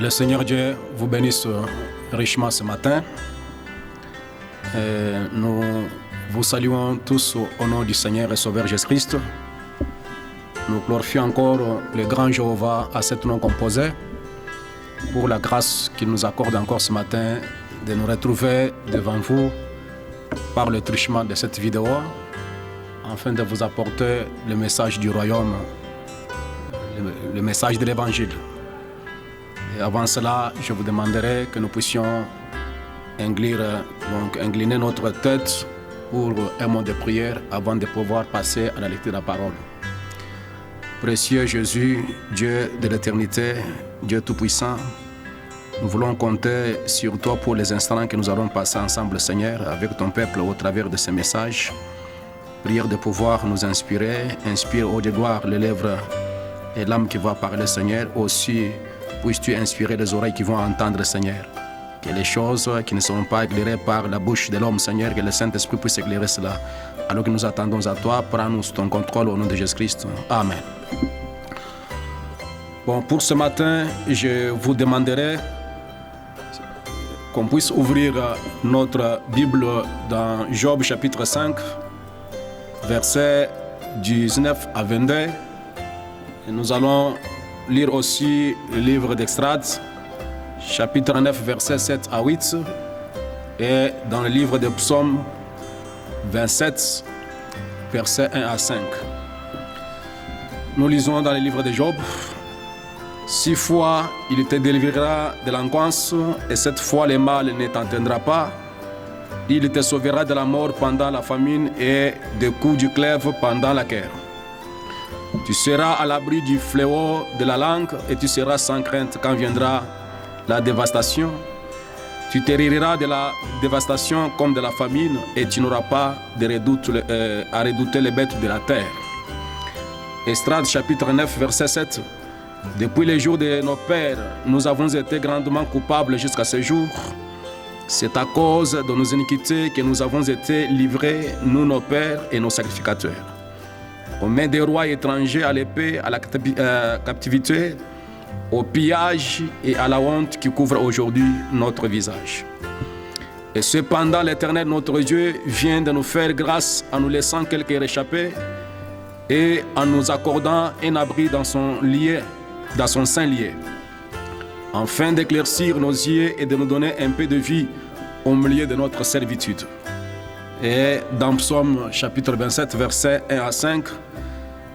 Que le Seigneur Dieu vous bénisse richement ce matin. Nous vous saluons tous au nom du Seigneur et Sauveur Jésus-Christ. Nous glorifions encore le grand Jéhovah à cet nom composé pour la grâce qu'il nous accorde encore ce matin de nous retrouver devant vous par le truchement de cette vidéo afin de vous apporter le message du royaume, le message de l'évangile. Et avant cela, je vous demanderai que nous puissions incliner notre tête pour un mot de prière avant de pouvoir passer à la lecture de la parole. Précieux Jésus, Dieu de l'éternité, Dieu tout-puissant, nous voulons compter sur toi pour les instants que nous allons passer ensemble, Seigneur, avec ton peuple au travers de ces messages. Prière de pouvoir nous inspirer, inspire au de gloire les lèvres et l'âme qui va parler, Seigneur. Aussi, puisses-tu inspirer les oreilles qui vont entendre, Seigneur. Que les choses qui ne seront pas éclairées par la bouche de l'homme, Seigneur, que le Saint-Esprit puisse éclairer cela. Alors que nous attendons à toi, prends-nous sous ton contrôle au nom de Jésus-Christ. Amen. Bon, pour ce matin, je vous demanderai qu'on puisse ouvrir notre Bible dans Job chapitre 5, versets 19 à 22. Et nous allons lire aussi le livre d'Extrates, chapitre 9, versets 7 à 8. Et dans le livre de Psaumes 27, versets 1 à 5. Nous lisons dans le livre de Job. 6 fois il te délivrera de l'angoisse, et 7 fois le mal ne t'atteindra pas. Il te sauvera de la mort pendant la famine et des coups du glaive pendant la guerre. Tu seras à l'abri du fléau de la langue et tu seras sans crainte quand viendra la dévastation. Tu te riras de la dévastation comme de la famine et tu n'auras pas à redouter les bêtes de la terre. Estrade chapitre 9 verset 7. Depuis les jours de nos pères, nous avons été grandement coupables jusqu'à ce jour. C'est à cause de nos iniquités que nous avons été livrés, nous, nos pères et nos sacrificateurs, aux mains des rois étrangers, à l'épée, à la captivité, au pillage et à la honte qui couvre aujourd'hui notre visage. Et cependant, l'Éternel, notre Dieu, vient de nous faire grâce en nous laissant quelques réchappés et en nous accordant un abri dans son saint lieu, afin d'éclaircir nos yeux et de nous donner un peu de vie au milieu de notre servitude. Et dans Psaume chapitre 27, versets 1 à 5,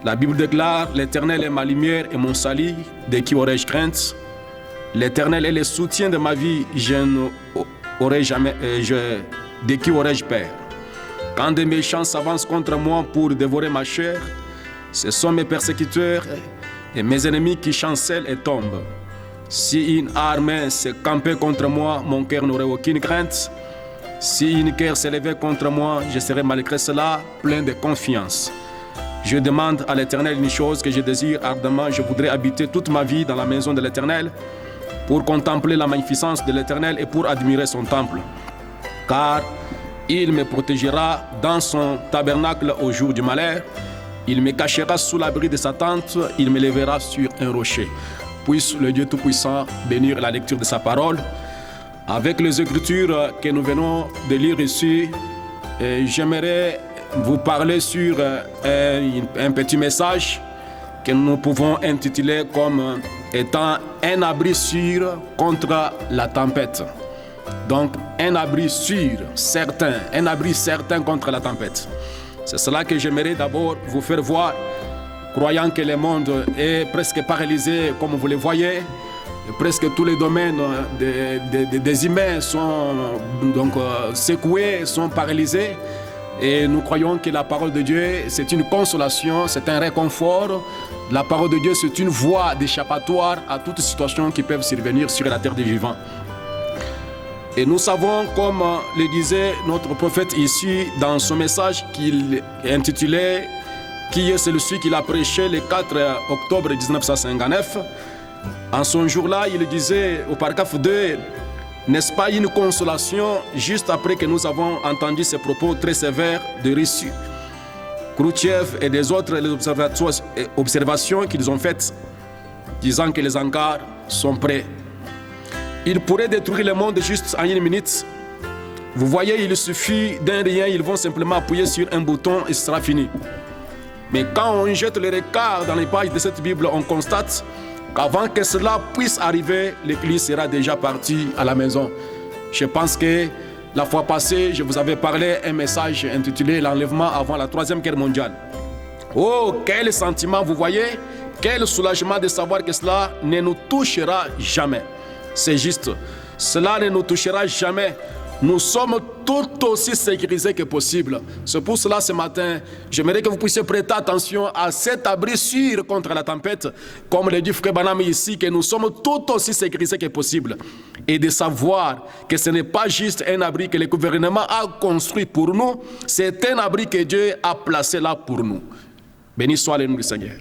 la Bible déclare: l'Éternel est ma lumière et mon salut, de qui aurais-je crainte? L'Éternel est le soutien de ma vie, de qui aurais-je peur? Quand des méchants s'avancent contre moi pour dévorer ma chair, ce sont mes persécuteurs et mes ennemis qui chancellent et tombent. Si une armée s'est campée contre moi, mon cœur n'aurait aucune crainte. Si une guerre s'élevait contre moi, je serais malgré cela plein de confiance. Je demande à l'Éternel une chose que je désire ardemment. Je voudrais habiter toute ma vie dans la maison de l'Éternel pour contempler la magnificence de l'Éternel et pour admirer son temple. Car il me protégera dans son tabernacle au jour du malheur. Il me cachera sous l'abri de sa tente. Il me lèvera sur un rocher. Puisse le Dieu Tout-Puissant bénir la lecture de sa parole. Avec les Écritures que nous venons de lire ici, j'aimerais vous parler sur un petit message que nous pouvons intituler comme étant un abri sûr contre la tempête. Donc, un abri sûr, certain, un abri certain contre la tempête. C'est cela que j'aimerais d'abord vous faire voir, croyant que le monde est presque paralysé comme vous le voyez. Presque tous les domaines des humains sont donc secoués, sont paralysés. Et nous croyons que la parole de Dieu, c'est une consolation, c'est un réconfort. La parole de Dieu, c'est une voie d'échappatoire à toute situation qui peuvent survenir sur la terre des vivants. Et nous savons, comme le disait notre prophète ici, dans son message qu'il intitulait « Qui est celui qu'il a prêché le 4 octobre 1959 ?» En son jour-là, il disait au paragraphe 2, « N'est-ce pas une consolation juste après que nous avons entendu ces propos très sévères de Russie, Khrouchtchev et des autres observations qu'ils ont faites, disant que les hangars sont prêts. il pourrait détruire le monde juste en une minute. Vous voyez, il suffit d'un rien, ils vont simplement appuyer sur un bouton et ce sera fini. Mais quand on jette le regard dans les pages de cette Bible, on constate qu'avant que cela puisse arriver, l'Église sera déjà partie à la maison. Je pense que la fois passée, je vous avais parlé un message intitulé « L'enlèvement avant la Troisième Guerre mondiale ». Oh, quel sentiment, vous voyez, quel soulagement de savoir que cela ne nous touchera jamais. C'est juste, cela ne nous touchera jamais. Nous sommes tout aussi sécurisés que possible. C'est pour cela, ce matin, j'aimerais que vous puissiez prêter attention à cet abri sûr contre la tempête, comme le dit Frère Branham ici, que nous sommes tout aussi sécurisés que possible. Et de savoir que ce n'est pas juste un abri que le gouvernement a construit pour nous, c'est un abri que Dieu a placé là pour nous. Béni soit le nom du Seigneur.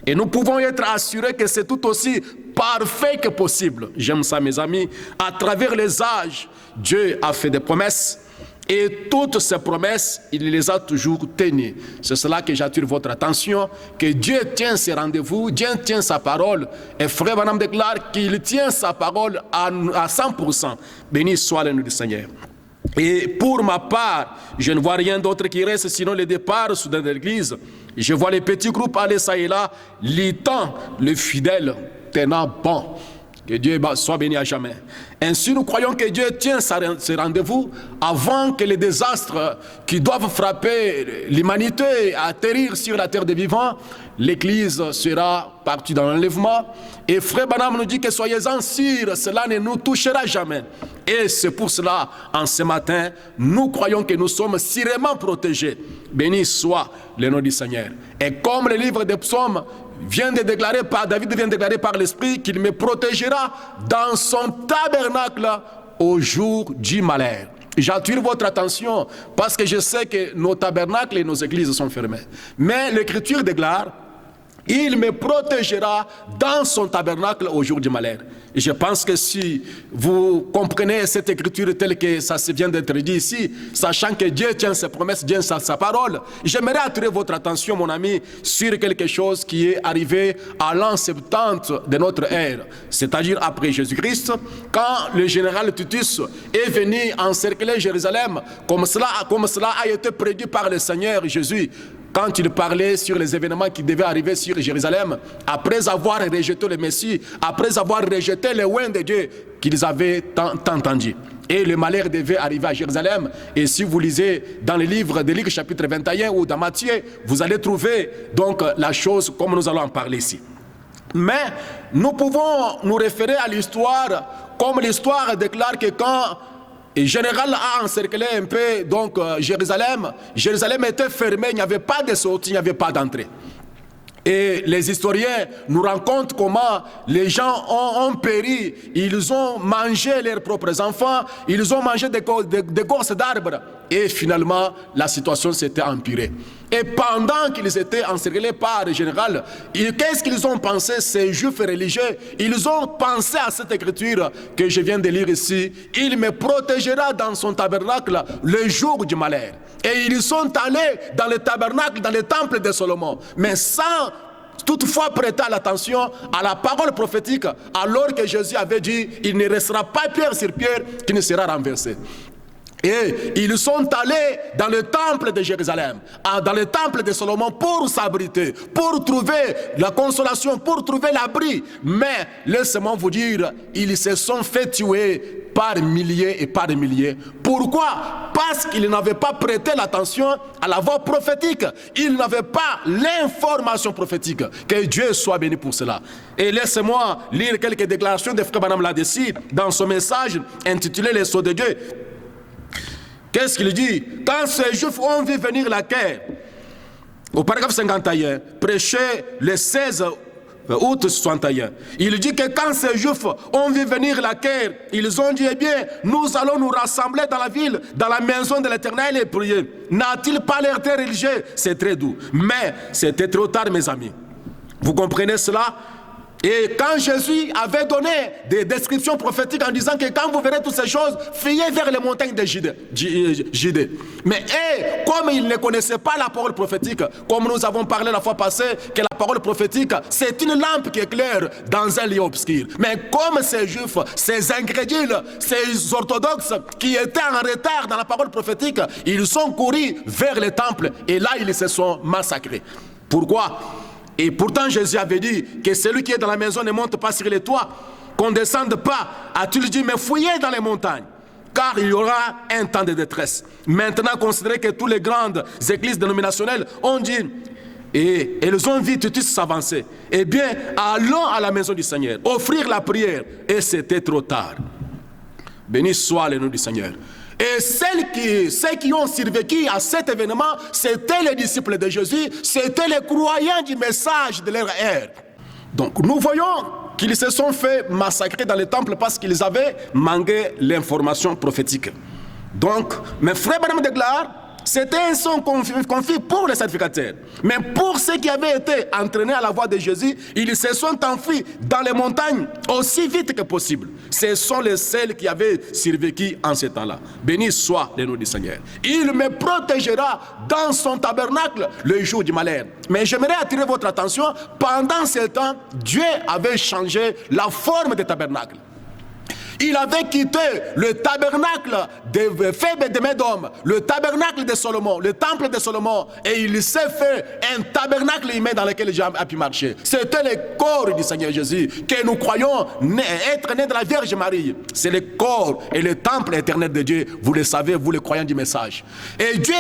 Et nous pouvons être assurés que c'est tout aussi parfait que possible. J'aime ça, mes amis. À travers les âges, Dieu a fait des promesses. Et toutes ces promesses, il les a toujours tenues. C'est cela que j'attire votre attention, que Dieu tient ses rendez-vous, Dieu tient sa parole. Et Frère Branham déclare qu'il tient sa parole à 100%. Béni soit le nom du Seigneur. Et pour ma part, je ne vois rien d'autre qui reste sinon le départ soudain de l'Église. Je vois les petits groupes aller ça et là, luttant, le fidèle tenant bon. Que Dieu soit béni à jamais. Ainsi, nous croyons que Dieu tient ses rendez-vous avant que les désastres qui doivent frapper l'humanité atterrir sur la terre des vivants. L'Église sera partie dans l'enlèvement. Et Frère Branham nous dit que soyez-en sûrs, cela ne nous touchera jamais. Et c'est pour cela, en ce matin, nous croyons que nous sommes sûrement protégés. Béni soit le nom du Seigneur. Et comme le livre des psaumes David vient de déclarer par l'Esprit qu'il me protégera dans son tabernacle au jour du malheur. J'attire votre attention parce que je sais que nos tabernacles et nos églises sont fermés. Mais l'Écriture déclare, il me protégera dans son tabernacle au jour du malheur. Et je pense que si vous comprenez cette écriture telle que ça se vient d'être dit ici, sachant que Dieu tient ses promesses, Dieu tient sa parole, j'aimerais attirer votre attention, mon ami, sur quelque chose qui est arrivé à l'an 70 de notre ère, c'est-à-dire après Jésus-Christ, quand le général Titus est venu encercler Jérusalem, comme cela a été prédit par le Seigneur Jésus, quand il parlait sur les événements qui devaient arriver sur Jérusalem, après avoir rejeté le Messie, après avoir rejeté le oint de Dieu qu'ils avaient tant entendu. Et le malheur devait arriver à Jérusalem. Et si vous lisez dans le livre de Luc chapitre 21 ou dans Matthieu, vous allez trouver donc la chose comme nous allons en parler ici. Mais nous pouvons nous référer à l'histoire, comme l'histoire déclare que quand le général a encerclé un peu donc Jérusalem était fermée, il n'y avait pas de sortie, il n'y avait pas d'entrée. Et les historiens nous racontent comment les gens ont péri, ils ont mangé leurs propres enfants, ils ont mangé des gorges d'arbres. Et finalement, la situation s'était empirée. Et pendant qu'ils étaient encerclés par le général, qu'est-ce qu'ils ont pensé, ces juifs religieux? Ils ont pensé à cette écriture que je viens de lire ici. Il me protégera dans son tabernacle le jour du malheur. Et ils sont allés dans le tabernacle, dans le temple de Salomon, mais sans toutefois prêter l'attention à la parole prophétique, alors que Jésus avait dit, il ne restera pas pierre sur pierre qui ne sera renversé. Et ils sont allés dans le temple de Jérusalem, dans le temple de Salomon pour s'abriter, pour trouver la consolation, pour trouver l'abri. Mais laissez-moi vous dire, ils se sont fait tuer par milliers et par milliers. Pourquoi? Parce qu'ils n'avaient pas prêté l'attention à la voix prophétique. Ils n'avaient pas l'information prophétique. Que Dieu soit béni pour cela. Et laissez-moi lire quelques déclarations de Frère Branham là-dessus dans son message intitulé « Les sceaux de Dieu ». Qu'est-ce qu'il dit? Quand ces Juifs ont vu venir la guerre, au paragraphe 51, prêché le 16 août 61, il dit que quand ces Juifs ont vu venir la guerre, ils ont dit, eh bien, nous allons nous rassembler dans la ville, dans la maison de l'Éternel et prier. N'a-t-il pas l'air très religieux? C'est très doux. Mais c'était trop tard, mes amis. Vous comprenez cela? Et quand Jésus avait donné des descriptions prophétiques en disant que quand vous verrez toutes ces choses, fuyez vers les montagnes de Judée. Mais comme ils ne connaissaient pas la parole prophétique, comme nous avons parlé la fois passée, que la parole prophétique, c'est une lampe qui éclaire dans un lieu obscur. Mais comme ces juifs, ces incrédules, ces orthodoxes qui étaient en retard dans la parole prophétique, ils sont courus vers le temple et là ils se sont massacrés. Pourquoi ? Et pourtant Jésus avait dit que celui qui est dans la maison ne monte pas sur les toits, qu'on ne descende pas. A-t-il dit, mais fouillez dans les montagnes, car il y aura un temps de détresse. Maintenant, considérez que toutes les grandes églises dénominationnelles ont dit, et elles ont vu Titus s'avancer. Eh bien, allons à la maison du Seigneur, offrir la prière. Et c'était trop tard. Béni soit le nom du Seigneur. Et ceux qui ont survécu à cet événement, c'était les disciples de Jésus, c'était les croyants du message de leur ère. Donc nous voyons qu'ils se sont fait massacrer dans le temple parce qu'ils avaient manqué l'information prophétique. Donc, mes frères Branham déclarent, c'était un son confus pour les sacrificateurs. Mais pour ceux qui avaient été entraînés à la voix de Jésus, ils se sont enfuis dans les montagnes aussi vite que possible. Ce sont les seuls qui avaient survécu en ce temps-là. Béni soit le nom du Seigneur. Il me protégera dans son tabernacle le jour du malheur. Mais j'aimerais attirer votre attention, pendant ce temps, Dieu avait changé la forme du tabernacle. Il avait quitté le tabernacle de Phèbe de Médom, le tabernacle de Salomon, le temple de Salomon, et il s'est fait un tabernacle humain dans lequel Jésus a pu marcher. C'était le corps du Seigneur Jésus que nous croyons être né de la Vierge Marie. C'est le corps et le temple éternel de Dieu. Vous le savez, vous les croyants du message. Et Dieu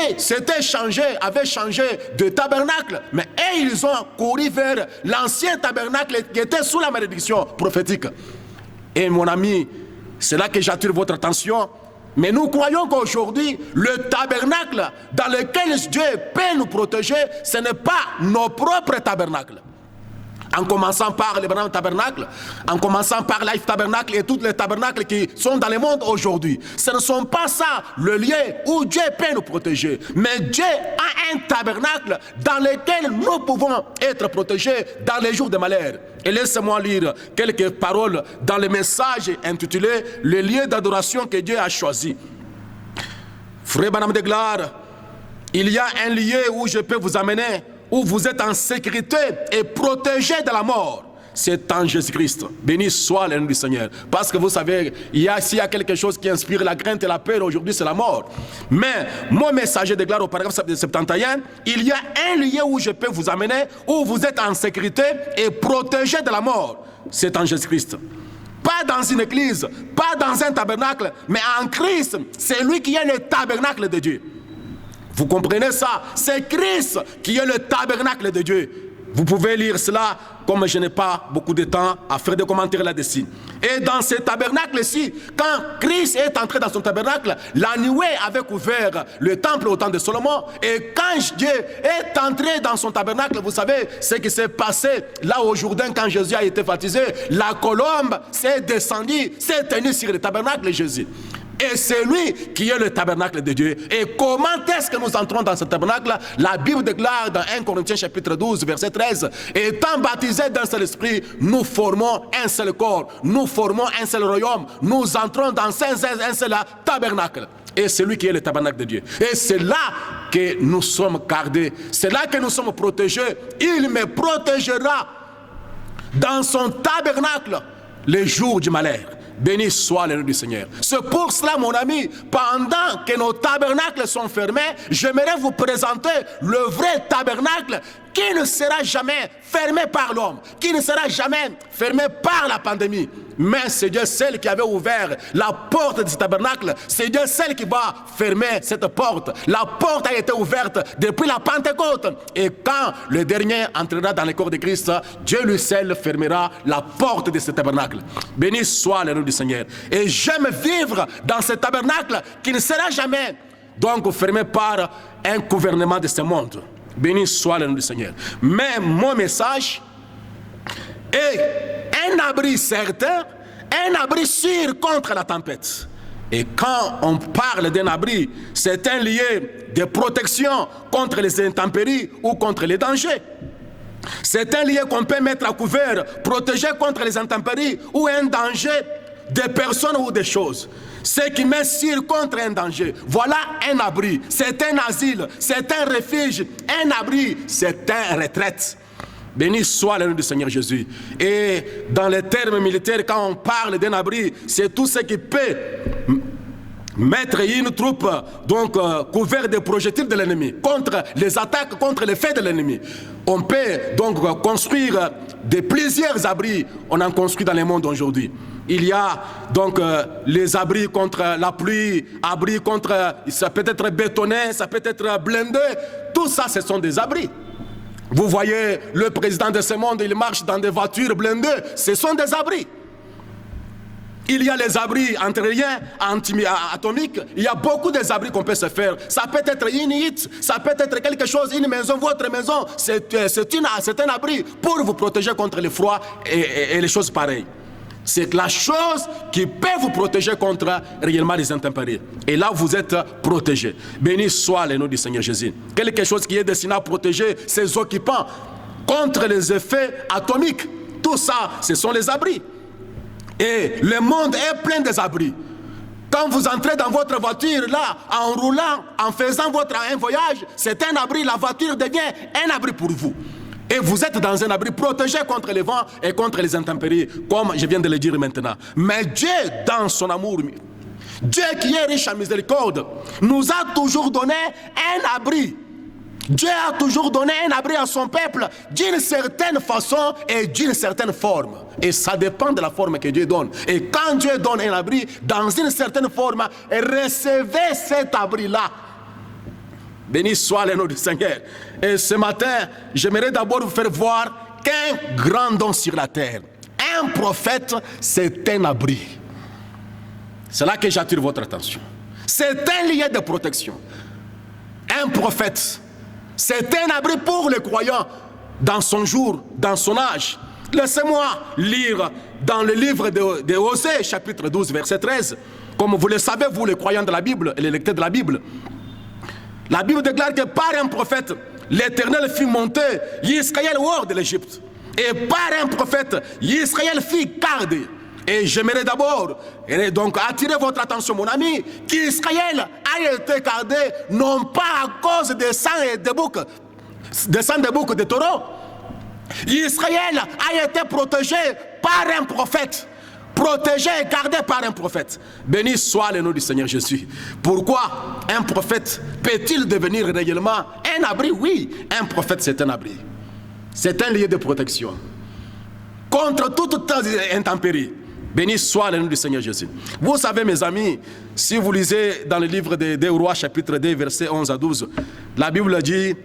avait changé de tabernacle, mais ils ont couru vers l'ancien tabernacle qui était sous la malédiction prophétique. Et mon ami, c'est là que j'attire votre attention. Mais nous croyons qu'aujourd'hui, le tabernacle dans lequel Dieu peut nous protéger, ce n'est pas nos propres tabernacles. En commençant par le Branham Tabernacle, en commençant par Life Tabernacle et tous les tabernacles qui sont dans le monde aujourd'hui. Ce ne sont pas ça le lieu où Dieu peut nous protéger. Mais Dieu a un tabernacle dans lequel nous pouvons être protégés dans les jours de malheur. Et laissez-moi lire quelques paroles dans le message intitulé « Le lieu d'adoration que Dieu a choisi ». Frère Branham déclare, il y a un lieu où je peux vous amener, où vous êtes en sécurité et protégé de la mort. C'est en Jésus-Christ. Béni soit le nom du Seigneur. Parce que vous savez, s'il y a quelque chose qui inspire la crainte et la peur aujourd'hui, c'est la mort. Mais mon messager déclare au paragraphe 71, il y a un lieu où je peux vous amener, où vous êtes en sécurité et protégé de la mort. C'est en Jésus-Christ. Pas dans une église, pas dans un tabernacle, mais en Christ. C'est lui qui est le tabernacle de Dieu. Vous comprenez ça? C'est Christ qui est le tabernacle de Dieu. Vous pouvez lire cela, comme je n'ai pas beaucoup de temps à faire des commentaires là-dessus. Et dans ce tabernacle-ci, quand Christ est entré dans son tabernacle, la nuée avait couvert le temple au temps de Salomon. Et quand Dieu est entré dans son tabernacle, vous savez ce qui s'est passé là au Jourdain quand Jésus a été baptisé. La colombe s'est descendue, s'est tenue sur le tabernacle de Jésus. Et c'est lui qui est le tabernacle de Dieu. Et comment est-ce que nous entrons dans ce tabernacle? La Bible déclare dans 1 Corinthiens chapitre 12 verset 13, étant baptisés d'un seul esprit, nous formons un seul corps, nous formons un seul royaume, nous entrons dans un seul tabernacle. Et c'est lui qui est le tabernacle de Dieu. Et c'est là que nous sommes gardés, c'est là que nous sommes protégés. Il me protégera dans son tabernacle les jours du malheur. Béni soit le nom du Seigneur. C'est pour cela, mon ami, pendant que nos tabernacles sont fermés, j'aimerais vous présenter le vrai tabernacle qui ne sera jamais fermé par l'homme, qui ne sera jamais fermé par la pandémie. Mais c'est Dieu seul qui avait ouvert la porte de ce tabernacle. C'est Dieu seul qui va fermer cette porte. La porte a été ouverte depuis la Pentecôte. Et quand le dernier entrera dans le corps de Christ, Dieu lui seul fermera la porte de ce tabernacle. Béni soit le nom du Seigneur. Et j'aime vivre dans ce tabernacle qui ne sera jamais donc fermé par un gouvernement de ce monde. Béni soit le nom du Seigneur. Mais mon message est un abri certain, un abri sûr contre la tempête. Et quand on parle d'un abri, c'est un lieu de protection contre les intempéries ou contre les dangers. C'est un lieu qu'on peut mettre à couvert, protégé contre les intempéries ou un danger des personnes ou des choses. Ce qui met sur contre un danger. Voilà un abri, c'est un asile, c'est un refuge, un abri, c'est une retraite. Béni soit le nom du Seigneur Jésus. Et dans les termes militaires, quand on parle d'un abri, c'est tout ce qui peut mettre une troupe donc couverte des projectiles de l'ennemi, contre les attaques, contre les faits de l'ennemi. On peut donc construire plusieurs abris. On en construit dans le monde aujourd'hui. Il y a donc les abris contre la pluie, abris contre, ça peut être bétonné, ça peut être blindé. Tout ça, ce sont des abris. Vous voyez le président de ce monde, il marche dans des voitures blindées. Ce sont des abris. Il y a les abris aériens, atomiques. Il y a beaucoup d'abris qu'on peut se faire. Ça peut être une hutte, ça peut être quelque chose, une maison, votre maison. C'est un abri pour vous protéger contre le froid et les choses pareilles. C'est la chose qui peut vous protéger contre réellement les intempéries. Et là, vous êtes protégé. Béni soit le nom du Seigneur Jésus. Quelque chose qui est destiné à protéger ses occupants contre les effets atomiques. Tout ça, ce sont les abris. Et le monde est plein des abris. Quand vous entrez dans votre voiture, là, en roulant, en faisant un voyage, c'est un abri. La voiture devient un abri pour vous. Et vous êtes dans un abri protégé contre les vents et contre les intempéries, comme je viens de le dire maintenant. Mais Dieu, dans son amour, Dieu qui est riche en miséricorde, nous a toujours donné un abri. Dieu a toujours donné un abri à son peuple d'une certaine façon et d'une certaine forme. Et ça dépend de la forme que Dieu donne. Et quand Dieu donne un abri dans une certaine forme, recevez cet abri-là. Béni soit le nom du Seigneur. Et ce matin, j'aimerais d'abord vous faire voir qu'un grand don sur la terre. Un prophète, c'est un abri. C'est là que j'attire votre attention. C'est un lieu de protection. Un prophète, c'est un abri pour les croyants dans son jour, dans son âge. Laissez-moi lire dans le livre de Osée, chapitre 12, verset 13. Comme vous le savez, vous les croyants de la Bible et les lecteurs de la Bible, la Bible déclare que par un prophète, l'Éternel fit monter Israël hors de l'Égypte. Et par un prophète, Israël fit garder. Et j'aimerais d'abord donc attirer votre attention, mon ami, qu'Israël a été gardé non pas à cause des sangs et des boucs, de taureaux. Israël a été protégé par un prophète. Protégé et gardé par un prophète. Béni soit le nom du Seigneur Jésus. Pourquoi un prophète peut-il devenir réellement un abri? Oui, un prophète c'est un abri. C'est un lieu de protection contre toute intempérie. Béni soit le nom du Seigneur Jésus. Vous savez, mes amis, si vous lisez dans le livre des Rois, chapitre 2, versets 11 à 12, la Bible dit,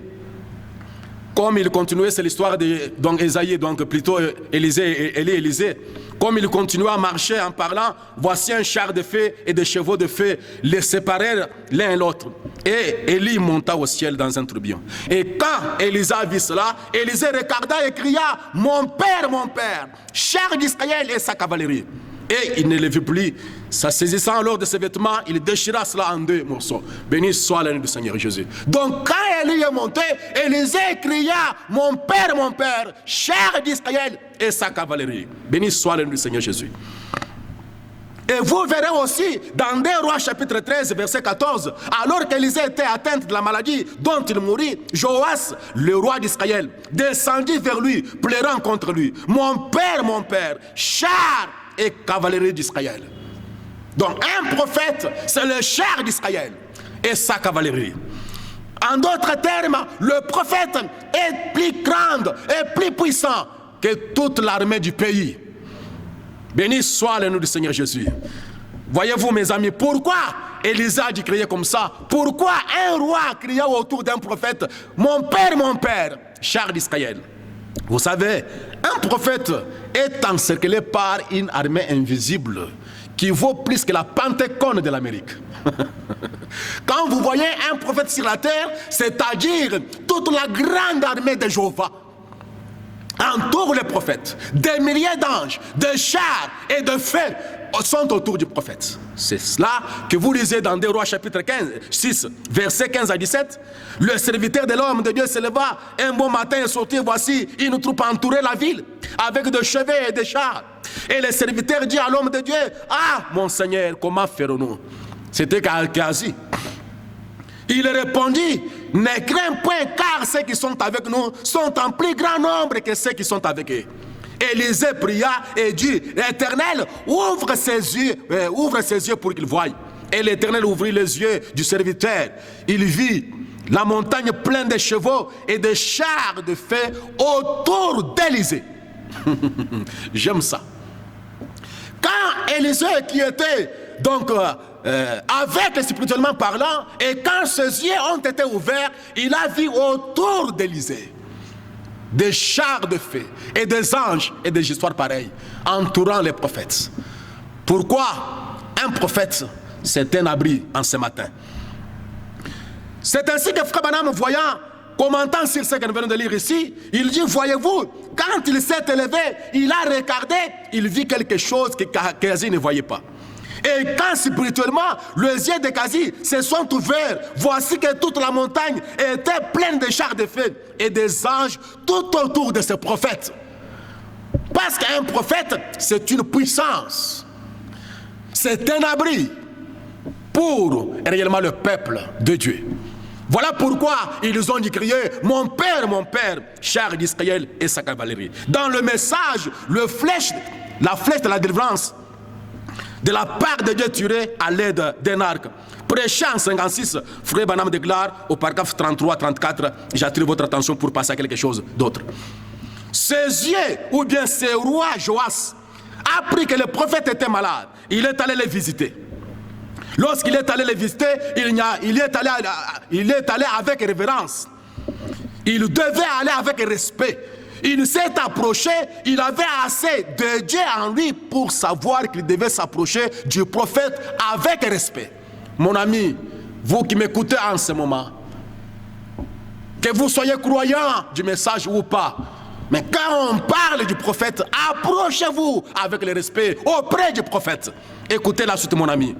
comme il continuait, c'est l'histoire d'Ésaïe, donc plutôt Élisée, comme il continuait à marcher en parlant, voici un char de feu et des chevaux de feu les séparèrent l'un et l'autre. Et Élie monta au ciel dans un tourbillon. Et quand Élisée vit cela, Élisée regarda et cria, mon père, char d'Israël et sa cavalerie. Et il ne le vit plus. Ça saisissant alors de ses vêtements, il déchira cela en deux morceaux. Béni soit le nom du Seigneur Jésus. Donc quand Élie est monté, Élisée cria, mon père, char d'Israël et sa cavalerie. Béni soit le nom du Seigneur Jésus. Et vous verrez aussi dans 2 Rois chapitre 13 verset 14, alors qu'Élisée était atteinte de la maladie dont il mourut, Joas, le roi d'Israël, descendit vers lui, pleurant contre lui. Mon père, char et cavalerie d'Israël. Donc un prophète, c'est le char d'Israël et sa cavalerie. En d'autres termes, le prophète est plus grand et plus puissant que toute l'armée du pays. Béni soit le nom du Seigneur Jésus. Voyez-vous, mes amis, pourquoi Élisée a dit crier comme ça? Pourquoi un roi cria autour d'un prophète, mon père, char d'Israël? Vous savez, un prophète est encerclé par une armée invisible qui vaut plus que la Pentecôte de l'Amérique. Quand vous voyez un prophète sur la terre, c'est-à-dire toute la grande armée de Jéhovah entoure les prophètes, des milliers d'anges, de chars et de feux sont autour du prophète. C'est cela que vous lisez dans 2 Rois chapitre 6, versets 15 à 17. Le serviteur de l'homme de Dieu se leva un bon matin et sortit, voici une troupe entourait la ville avec des chevaux et des chars. Et le serviteur dit à l'homme de Dieu, ah mon Seigneur, comment ferons-nous? C'était Géasi. Il répondit, ne crains point, car ceux qui sont avec nous sont en plus grand nombre que ceux qui sont avec eux. Élisée pria et dit, l'Éternel, ouvre ses yeux pour qu'il voie. Et l'Éternel ouvrit les yeux du serviteur. Il vit la montagne pleine de chevaux et de chars de feu autour d'Élisée. J'aime ça. Quand Élisée qui était donc avec spirituellement parlant, et quand ses yeux ont été ouverts, il a vu autour d'Élisée des chars de feu et des anges et des histoires pareilles entourant les prophètes. Pourquoi un prophète, c'est un abri en ce matin? C'est ainsi que Frère Branham, voyant, commentant sur ce que nous venons de lire ici, il dit, voyez-vous, quand il s'est élevé, il a regardé, il vit quelque chose que Géasi ne voyait pas. Et quand spirituellement, les yeux de Géasi se sont ouverts, voici que toute la montagne était pleine de chars de feu et des anges tout autour de ce prophète. Parce qu'un prophète, c'est une puissance. C'est un abri pour réellement le peuple de Dieu. Voilà pourquoi ils ont dit crier, mon père, char d'Israël et sa cavalerie. Dans le message, la flèche de la délivrance, de la part de Dieu tirée à l'aide d'un arc. Prêché en 56, Frère Branham déclare au paragraphe 33-34, j'attire votre attention pour passer à quelque chose d'autre. Ses yeux, ou bien ses rois Joas, apprit que le prophète était malade. Il est allé les visiter. Lorsqu'il est allé les visiter, il est allé avec révérence. Il devait aller avec respect. Il s'est approché, il avait assez de Dieu en lui pour savoir qu'il devait s'approcher du prophète avec respect. Mon ami, vous qui m'écoutez en ce moment, que vous soyez croyant du message ou pas, mais quand on parle du prophète, approchez-vous avec le respect auprès du prophète. Écoutez la suite, mon ami.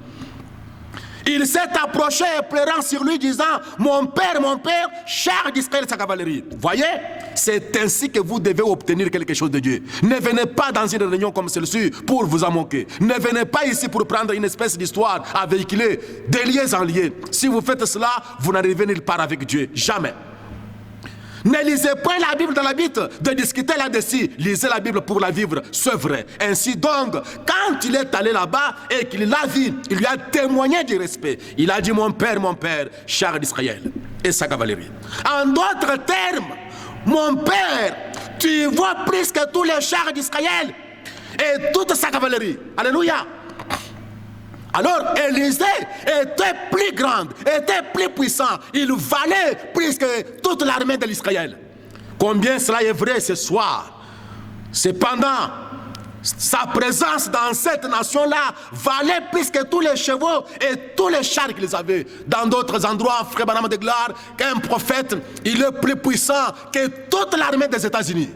Il s'est approché, pleurant sur lui, disant, mon père, char d'Israël et sa cavalerie. Voyez, c'est ainsi que vous devez obtenir quelque chose de Dieu. Ne venez pas dans une réunion comme celle-ci pour vous en moquer. Ne venez pas ici pour prendre une espèce d'histoire à véhiculer, de liens en liens. Si vous faites cela, vous n'arrivez nulle part avec Dieu. Jamais. Ne lisez pas la Bible dans la Bible de discuter là-dessus. Lisez la Bible pour la vivre, c'est vrai. Ainsi donc, quand il est allé là-bas et qu'il l'a vu, il lui a témoigné du respect. Il a dit, mon père, char d'Israël et sa cavalerie. En d'autres termes, mon père, tu vois plus que tous les chars d'Israël et toute sa cavalerie. Alléluia. Alors Élisée était plus grande, était plus puissant. Il valait plus que toute l'armée de l'Israël. Combien cela est vrai ce soir. Cependant, sa présence dans cette nation-là valait plus que tous les chevaux et tous les chars qu'ils avaient. Dans d'autres endroits, Frère Branham déclare qu'un prophète, il est plus puissant que toute l'armée des États-Unis.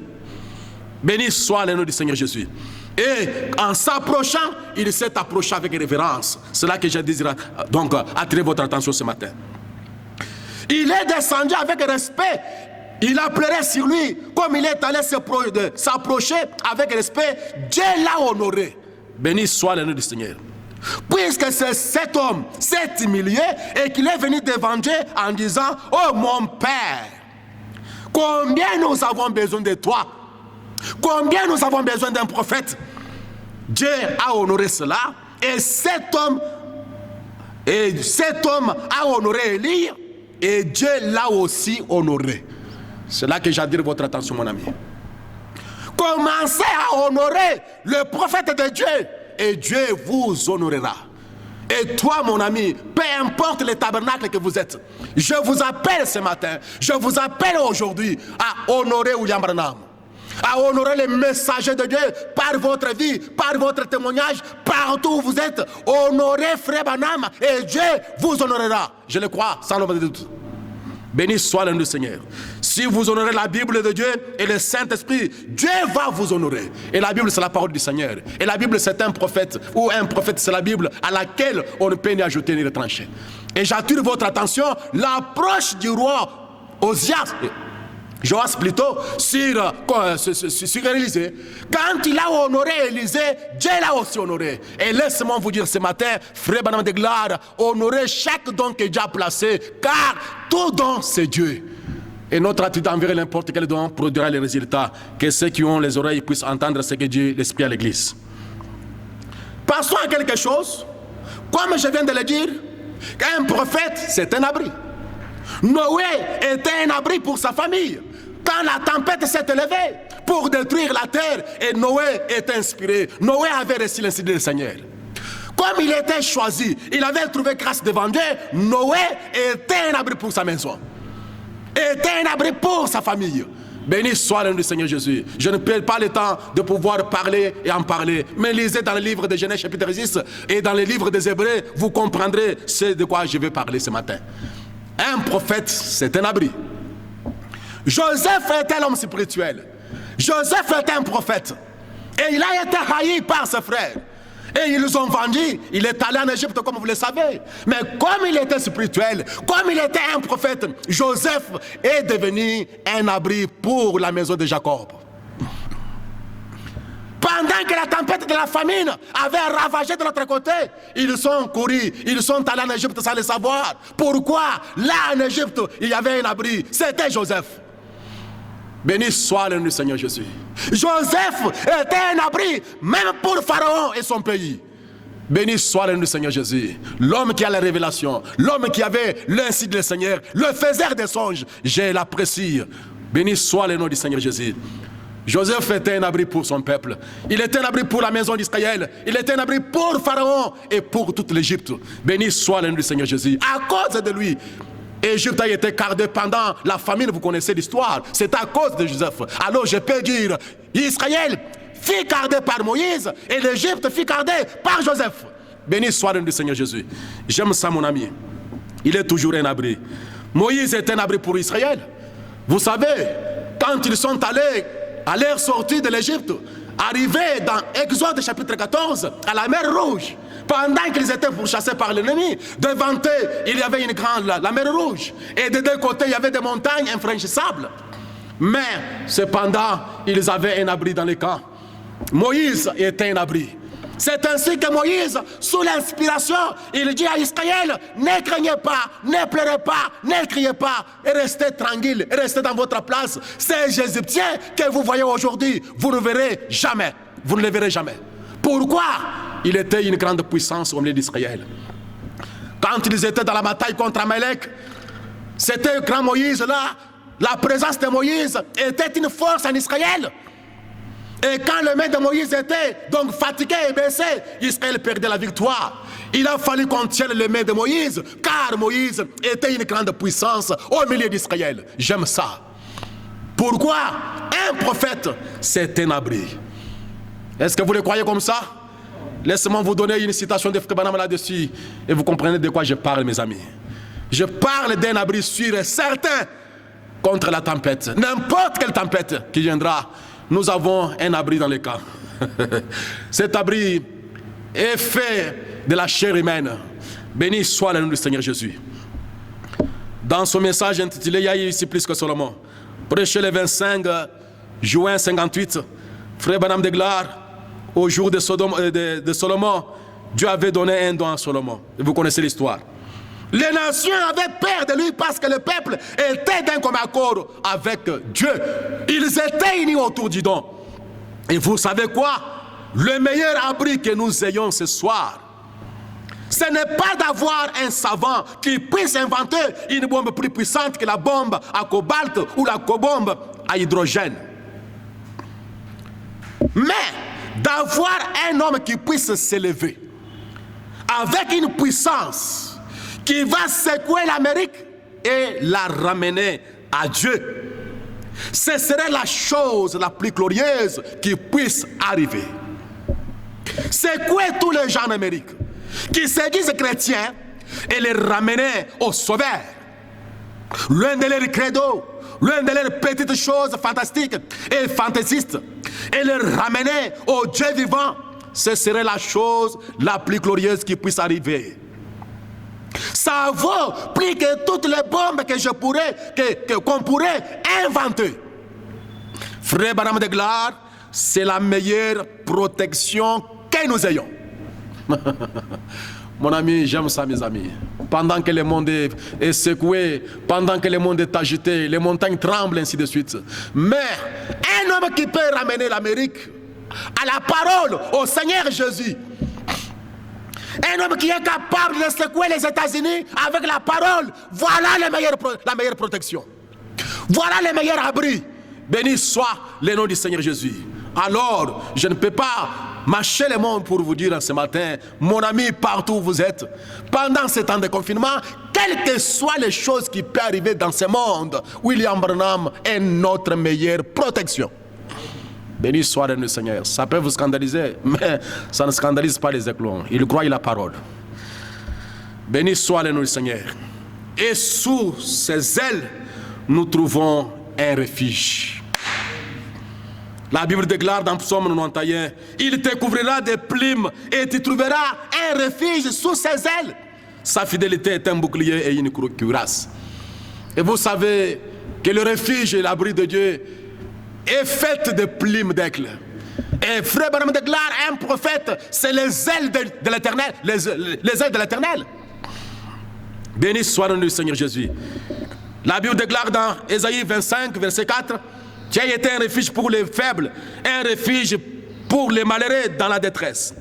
Béni soit le nom du Seigneur Jésus. Et en s'approchant, il s'est approché avec révérence. C'est là que je désire donc attirer votre attention ce matin. Il est descendu avec respect. Il a pleuré sur lui. Comme il est allé s'approcher avec respect, Dieu l'a honoré. Béni soit le nom du Seigneur. Puisque c'est cet homme s'est humilié et qu'il est venu devant Dieu en disant, oh mon Père, combien nous avons besoin de toi. Combien nous avons besoin d'un prophète. Dieu a honoré cela. Et cet homme a honoré Élie. Et Dieu l'a aussi honoré. C'est là que j'attire votre attention, mon ami. Commencez à honorer le prophète de Dieu. Et Dieu vous honorera. Et toi, mon ami, peu importe le tabernacle que vous êtes, je vous appelle ce matin, je vous appelle aujourd'hui à honorer William Branham. À honorer les messagers de Dieu par votre vie, par votre témoignage, partout où vous êtes. Honorez Frère Branham et Dieu vous honorera. Je le crois, sans l'ombre de doute. Béni soit le nom du Seigneur. Si vous honorez la Bible de Dieu et le Saint-Esprit, Dieu va vous honorer. Et la Bible, c'est la parole du Seigneur. Et la Bible, c'est un prophète. Ou un prophète, c'est la Bible à laquelle on ne peut ni ajouter ni retrancher. Et j'attire votre attention, l'approche du roi Osias, Joas plutôt, sur Élisée. Quand il a honoré Élisée, Dieu l'a aussi honoré. Et laissez-moi vous dire ce matin, frère Branham de gloire, honorez chaque don que Dieu a placé, car tout don c'est Dieu. Et notre attitude envers n'importe quel don produira les résultats. Que ceux qui ont les oreilles puissent entendre ce que Dieu explique à l'église. Passons à quelque chose. Comme je viens de le dire, qu'un prophète, c'est un abri. Noé était un abri pour sa famille. Quand la tempête s'est élevée pour détruire la terre, et Noé était inspiré. Noé avait reçu l'incident du Seigneur. Comme il était choisi, il avait trouvé grâce devant Dieu, Noé était un abri pour sa maison. Était un abri pour sa famille. Béni soit le nom du Seigneur Jésus. Je ne perds pas le temps de pouvoir parler et en parler. Mais lisez dans le livre de Genèse chapitre 6 et dans le livre des Hébreux, vous comprendrez ce de quoi je vais parler ce matin. Un prophète, c'est un abri. Joseph était l'homme spirituel. Joseph était un prophète. Et il a été haï par ses frères. Et ils l'ont vendu. Il est allé en Égypte, comme vous le savez. Mais comme il était spirituel, comme il était un prophète, Joseph est devenu un abri pour la maison de Jacob. Pendant que la tempête de la famine avait ravagé de l'autre côté, ils sont courus, ils sont allés en Égypte sans le savoir. Pourquoi? Là en Égypte, il y avait un abri. C'était Joseph. Béni soit le nom du Seigneur Jésus. Joseph était un abri, même pour Pharaon et son pays. Béni soit le nom du Seigneur Jésus. L'homme qui a la révélation, l'homme qui avait l'insigne du Seigneur, le faiseur des songes, je l'apprécie. Béni soit le nom du Seigneur Jésus. Joseph était un abri pour son peuple. Il était un abri pour la maison d'Israël. Il était un abri pour Pharaon et pour toute l'Égypte. Béni soit le nom du Seigneur Jésus. À cause de lui, Égypte a été gardée pendant la famine, vous connaissez l'histoire. C'est à cause de Joseph. Alors je peux dire, Israël fut gardé par Moïse et l'Égypte fut gardée par Joseph. Béni soit le nom du Seigneur Jésus. J'aime ça mon ami. Il est toujours un abri. Moïse est un abri pour Israël. Vous savez, quand ils sont allés à leur sortie de l'Égypte, arrivés dans Exode chapitre 14, à la mer Rouge, pendant qu'ils étaient pourchassés par l'ennemi, devant eux, il y avait une grande, la mer Rouge. Et de deux côtés, il y avait des montagnes infranchissables. Mais, cependant, ils avaient un abri dans les camps. Moïse était un abri. C'est ainsi que Moïse, sous l'inspiration, il dit à Israël, ne craignez pas, ne pleurez pas, ne criez pas, et restez tranquille, restez dans votre place. Ces Égyptiens que vous voyez aujourd'hui, vous ne verrez jamais. Vous ne les verrez jamais. Pourquoi? Il était une grande puissance au milieu d'Israël. Quand ils étaient dans la bataille contre Amalek, c'était le grand Moïse là, la présence de Moïse était une force en Israël. Et quand le main de Moïse était donc fatigué et baissé, Israël perdait la victoire. Il a fallu qu'on tienne le main de Moïse, car Moïse était une grande puissance au milieu d'Israël. J'aime ça. Pourquoi? Un prophète, c'est un abri. Est-ce que vous le croyez comme ça? Laissez-moi vous donner une citation de Frère Branham là-dessus, et vous comprenez de quoi je parle, mes amis. Je parle d'un abri sûr et certain contre la tempête. N'importe quelle tempête qui viendra, nous avons un abri dans les camps. Cet abri est fait de la chair humaine. Béni soit le nom du Seigneur Jésus. Dans son message intitulé « Il y a ici plus que Salomon », prêché le 25 juin 58, Frère Branham de gloire, au jour de Salomon, Dieu avait donné un don à Salomon. Vous connaissez l'histoire. Les nations avaient peur de lui parce que le peuple était d'un commun accord avec Dieu. Ils étaient unis autour du don. Et vous savez quoi? Le meilleur abri que nous ayons ce soir, ce n'est pas d'avoir un savant qui puisse inventer une bombe plus puissante que la bombe à cobalt ou la bombe à hydrogène. Mais d'avoir un homme qui puisse s'élever avec une puissance qui va secouer l'Amérique et la ramener à Dieu. Ce serait la chose la plus glorieuse qui puisse arriver. Secouer tous les gens en Amérique qui se disent chrétiens et les ramener au Sauveur. L'un de leurs credos, l'un de leurs petites choses fantastiques et fantaisistes, et les ramener au Dieu vivant, ce serait la chose la plus glorieuse qui puisse arriver. Ça vaut plus que toutes les bombes qu'on pourrait inventer. Frère Branham de Gloire, c'est la meilleure protection que nous ayons. Mon ami, j'aime ça, mes amis. Pendant que le monde est secoué, pendant que le monde est agité, les montagnes tremblent, ainsi de suite. Mais un homme qui peut ramener l'Amérique à la parole, au Seigneur Jésus, un homme qui est capable de secouer les États-Unis avec la parole, voilà la meilleure protection. Voilà le meilleur abri. Béni soit le nom du Seigneur Jésus. Alors, je ne peux pas marcher le monde pour vous dire ce matin, mon ami, partout où vous êtes, pendant ce temps de confinement, quelles que soient les choses qui peuvent arriver dans ce monde, William Branham est notre meilleure protection. Béni soit le Seigneur. Ça peut vous scandaliser, mais ça ne scandalise pas les éclons. Ils croient la parole. Béni soit le nom du Seigneur. Et sous ses ailes, nous trouvons un refuge. La Bible déclare dans Psaume 91, il te couvrira de plumes et tu trouveras un refuge sous ses ailes. Sa fidélité est un bouclier et une cuirasse. Et vous savez que le refuge et l'abri de Dieu est fait de plumes d'aigle. Et frère Branham déclare, un prophète, c'est les ailes de l'Éternel, les ailes de l'Éternel. Béni soit le nom du Seigneur Jésus. La Bible déclare dans Ésaïe 25, verset 4, tu as été un refuge pour les faibles, un refuge pour les malheureux dans la détresse,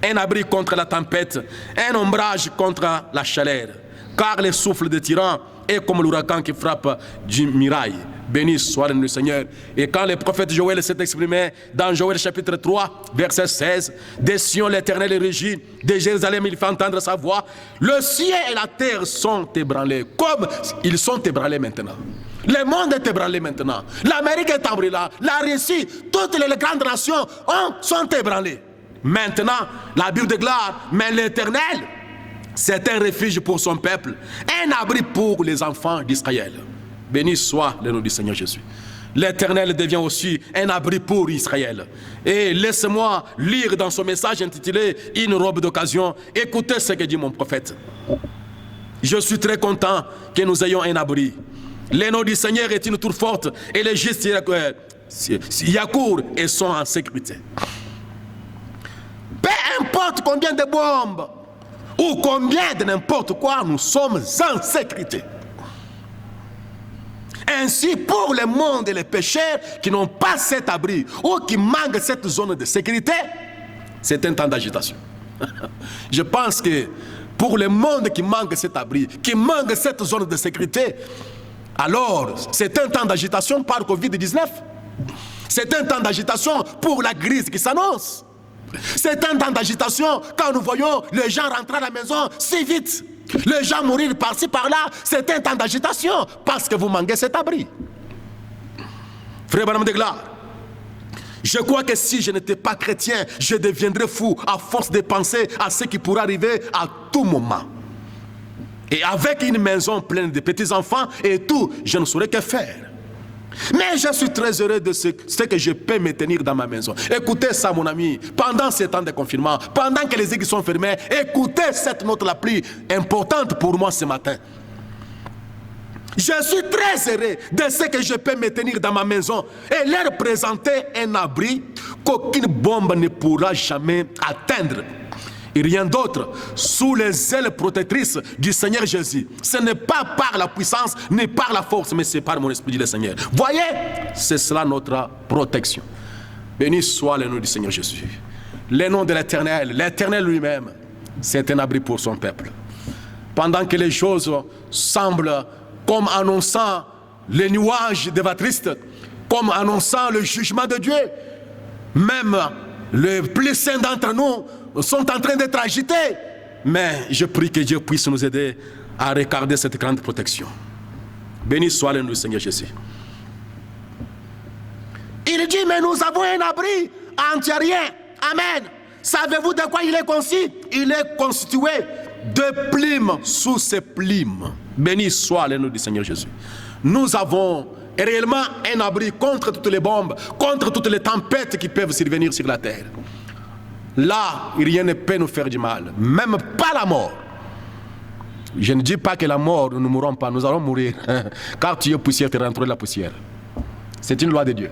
un abri contre la tempête, un ombrage contre la chaleur, car le souffle des tyrans est comme l'ouragan qui frappe du mirail. Béni soit le Seigneur. Et quand le prophète Joël s'est exprimé dans Joël chapitre 3, verset 16, de Sion l'Éternel est régi, de Jérusalem il fait entendre sa voix, le ciel et la terre sont ébranlés, comme ils sont ébranlés maintenant. Le monde est ébranlé maintenant. L'Amérique est ébranlée. La Russie, toutes les grandes nations sont ébranlées. Maintenant, la Bible déclare, mais l'Éternel, c'est un refuge pour son peuple, un abri pour les enfants d'Israël. Béni soit le nom du Seigneur Jésus. L'Éternel devient aussi un abri pour Israël. Et laissez-moi lire dans son message intitulé « Une robe d'occasion ». Écoutez ce que dit mon prophète. Je suis très content que nous ayons un abri. Le nom du Seigneur est une tour forte et les justes y accourent et sont en sécurité. Peu importe combien de bombes ou combien de n'importe quoi, nous sommes en sécurité. Ainsi, pour le monde et les pécheurs qui n'ont pas cet abri ou qui manquent cette zone de sécurité, c'est un temps d'agitation. Je pense que pour le monde qui manque cet abri, qui manque cette zone de sécurité, alors c'est un temps d'agitation par Covid-19. C'est un temps d'agitation pour la crise qui s'annonce. C'est un temps d'agitation quand nous voyons les gens rentrer à la maison si vite. Les gens mourir par-ci, par-là, c'est un temps d'agitation parce que vous manquez cet abri. Frère Branham de Gloire, je crois que si je n'étais pas chrétien, je deviendrais fou à force de penser à ce qui pourrait arriver à tout moment. Et avec une maison pleine de petits-enfants et tout, je ne saurais que faire. Mais je suis très heureux de ce que je peux me tenir dans ma maison. Écoutez ça, mon ami, pendant ces temps de confinement, pendant que les églises sont fermées, écoutez cette note la plus importante pour moi ce matin. Je suis très heureux de ce que je peux me tenir dans ma maison et leur présenter un abri qu'aucune bombe ne pourra jamais atteindre. Et rien d'autre, sous les ailes protectrices du Seigneur Jésus. Ce n'est pas par la puissance, ni par la force, mais c'est par mon esprit, dit le Seigneur. Voyez, c'est cela notre protection. Béni soit le nom du Seigneur Jésus. Le nom de l'Éternel, l'Éternel lui-même, c'est un abri pour son peuple. Pendant que les choses semblent comme annonçant les nuages dévastateurs, comme annonçant le jugement de Dieu, même les plus saints d'entre nous sont en train d'être agités. Mais je prie que Dieu puisse nous aider à regarder cette grande protection. Béni soit le nom du Seigneur Jésus. Il dit, mais nous avons un abri antérieur. Amen. Savez-vous de quoi il est constitué? Il est constitué de plumes sous ces plumes. Béni soit le nom du Seigneur Jésus. Nous avons réellement un abri contre toutes les bombes, contre toutes les tempêtes qui peuvent survenir sur la terre. Là, rien ne peut nous faire du mal, même pas la mort. Je ne dis pas que la mort, nous ne mourrons pas, nous allons mourir. Car tu es poussière, tu rentreras de la poussière. C'est une loi de Dieu.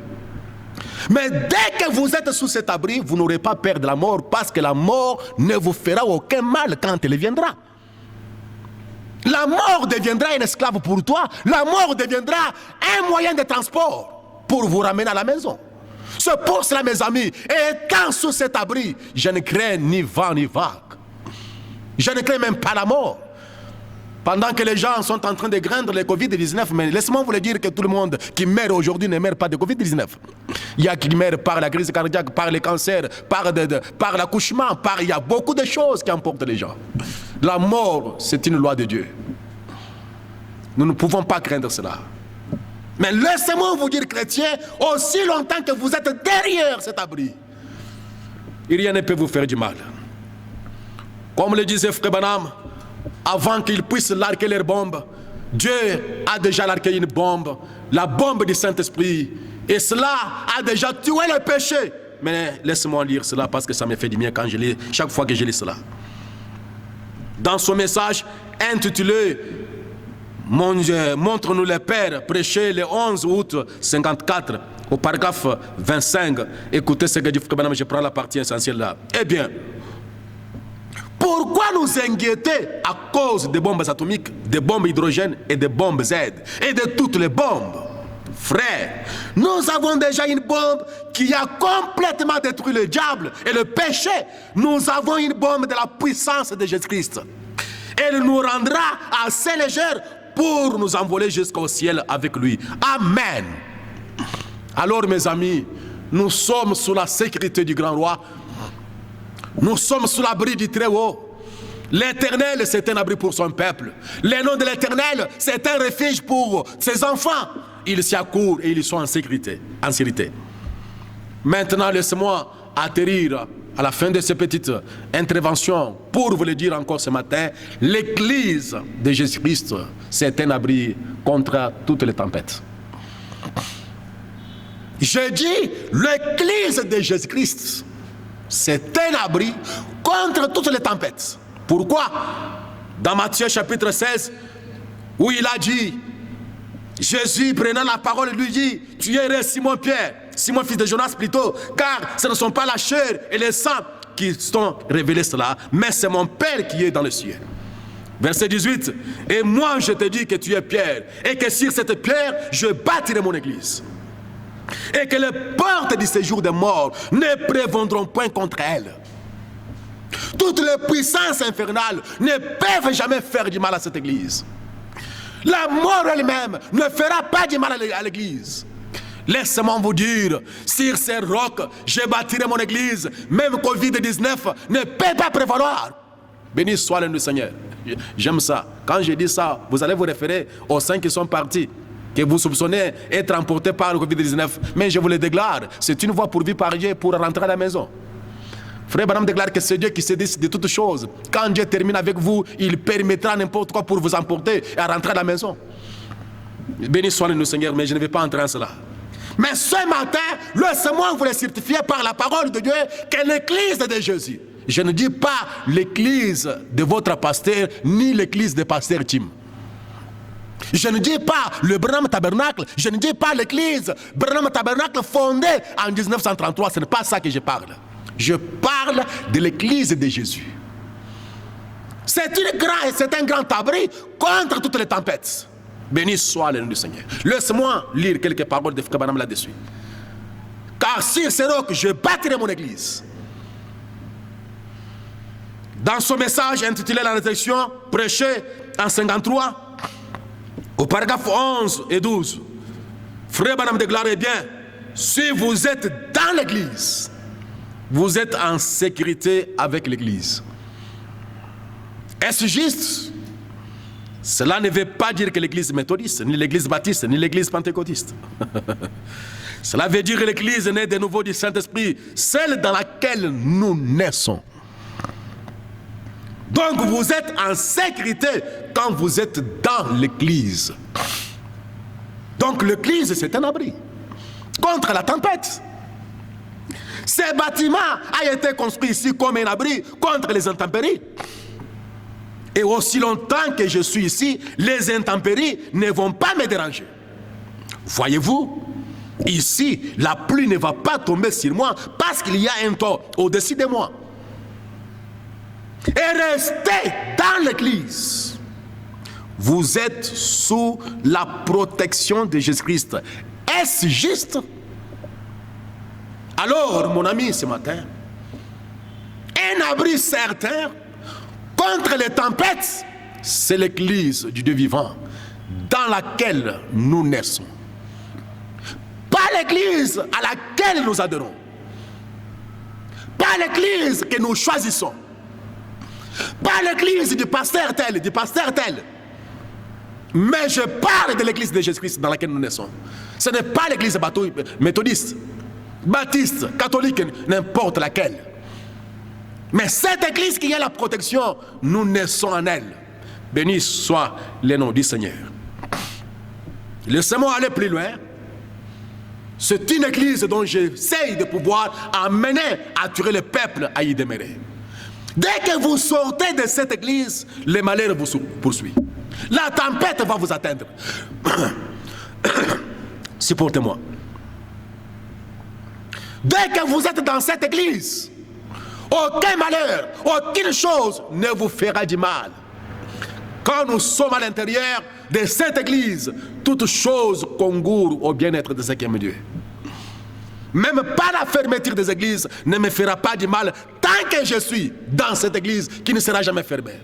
Mais dès que vous êtes sous cet abri, vous n'aurez pas peur de la mort, parce que la mort ne vous fera aucun mal quand elle viendra. La mort deviendra un esclave pour toi. La mort deviendra un moyen de transport pour vous ramener à la maison. C'est pour cela, mes amis, étant sous cet abri, je ne crains ni vent ni vague. Je ne crains même pas la mort. Pendant que les gens sont en train de craindre le Covid-19, mais laissez-moi vous le dire que tout le monde qui meurt aujourd'hui ne meurt pas de Covid-19. Il y a qui meurent par la crise cardiaque, par le cancer, par l'accouchement, il y a beaucoup de choses qui emportent les gens. La mort, c'est une loi de Dieu. Nous ne pouvons pas craindre cela. Mais laissez-moi vous dire, chrétiens, aussi longtemps que vous êtes derrière cet abri, rien ne peut vous faire du mal. Comme le disait Frère Branham, avant qu'ils puissent larguer leurs bombes, Dieu a déjà largué une bombe, la bombe du Saint-Esprit, et cela a déjà tué le péché. Mais laisse-moi lire cela parce que ça me fait du bien quand je lis, chaque fois que je lis cela. Dans son message intitulé Montre-nous le Père, prêché le 11 août 54, au paragraphe 25, écoutez ce que dit Frère Branham, je prends la partie essentielle là. Eh bien, pourquoi nous inquiéter à cause des bombes atomiques, des bombes hydrogènes et des bombes Z et de toutes les bombes? Frère, nous avons déjà une bombe qui a complètement détruit le diable et le péché. Nous avons une bombe de la puissance de Jésus-Christ. Elle nous rendra assez légère pour nous envoler jusqu'au ciel avec lui. Amen. Alors mes amis, nous sommes sous la sécurité du grand roi. Nous sommes sous l'abri du Très-Haut. L'Éternel, c'est un abri pour son peuple. Le nom de l'Éternel, c'est un refuge pour ses enfants. Ils s'y accourent et ils sont en sécurité. Maintenant, laissez-moi atterrir à la fin de cette petite intervention pour vous le dire encore ce matin. L'Église de Jésus-Christ, c'est un abri contre toutes les tempêtes. Je dis l'Église de Jésus-Christ, c'est un abri contre toutes les tempêtes. Pourquoi? Dans Matthieu chapitre 16, où il a dit, Jésus prenant la parole lui dit, tu es Simon Pierre, Simon fils de Jonas plutôt, car ce ne sont pas la chair et le sang qui sont révélés cela, mais c'est mon Père qui est dans le ciel. Verset 18, et moi je te dis que tu es Pierre, et que sur cette pierre je bâtirai mon église. Et que les portes du séjour des morts ne prévaudront point contre elle. Toutes les puissances infernales ne peuvent jamais faire du mal à cette église. La mort elle-même ne fera pas du mal à l'église. Laissez-moi vous dire, sur ces rocs, je bâtirai mon église. Même Covid-19 ne peut pas prévaloir. Béni soit le nom du Seigneur. J'aime ça. Quand je dis ça, vous allez vous référer aux 5 qui sont partis, que vous soupçonnez être emportés par le Covid-19. Mais je vous le déclare, c'est une voie pourvue par Dieu pour rentrer à la maison. Frère Branham déclare que c'est Dieu qui se décide de toutes choses. Quand Dieu termine avec vous, il permettra n'importe quoi pour vous emporter et à rentrer à la maison. Béni soit le nom du Seigneur, mais je ne vais pas entrer en cela. Mais ce matin, laissez-moi vous le certifier par la parole de Dieu que l'église de Jésus. Je ne dis pas l'église de votre pasteur, ni l'église de pasteur Tim. Je ne dis pas le Branham Tabernacle, je ne dis pas l'église Branham Tabernacle fondée en 1933, ce n'est pas ça que je parle. Je parle de l'église de Jésus. C'est un grand abri contre toutes les tempêtes. Béni soit le nom du Seigneur. Laisse-moi lire quelques paroles de Frère Branham là-dessus. Car sur ces rocs, je bâtirai mon église. Dans son message intitulé La résurrection, prêché en 53, au paragraphe 11 et 12, Frère Branham déclarait bien, si vous êtes dans l'église, vous êtes en sécurité avec l'église. Est-ce juste? Cela ne veut pas dire que l'église méthodiste, ni l'église baptiste, ni l'église pentecôtiste. Cela veut dire que l'église née de nouveau du Saint-Esprit, celle dans laquelle nous naissons. Donc vous êtes en sécurité quand vous êtes dans l'église. Donc l'église, c'est un abri contre la tempête. Ce bâtiment a été construit ici comme un abri contre les intempéries. Et aussi longtemps que je suis ici, les intempéries ne vont pas me déranger. Voyez-vous, ici, la pluie ne va pas tomber sur moi parce qu'il y a un toit au-dessus de moi. Et restez dans l'église. Vous êtes sous la protection de Jésus-Christ. Est-ce juste? Alors, mon ami, ce matin, un abri certain contre les tempêtes, c'est l'église du Dieu vivant dans laquelle nous naissons. Pas l'église à laquelle nous adhérons. Pas l'église que nous choisissons. Pas l'église du pasteur tel, du pasteur tel. Mais je parle de l'église de Jésus-Christ dans laquelle nous naissons. Ce n'est pas l'église méthodiste, baptiste, catholique, n'importe laquelle. Mais cette église qui a la protection, nous naissons en elle. Béni soit le nom du Seigneur. Laissez-moi aller plus loin. C'est une église dont j'essaye de pouvoir amener à tuer le peuple à y demeurer. Dès que vous sortez de cette église, les malheurs vous poursuivent. La tempête va vous atteindre. Supportez-moi. Dès que vous êtes dans cette église, aucun malheur, aucune chose ne vous fera du mal. Quand nous sommes à l'intérieur de cette église, toute chose concourt au bien-être de ceux qui aiment Dieu. Même pas la fermeture des églises ne me fera pas du mal tant que je suis dans cette église qui ne sera jamais fermée.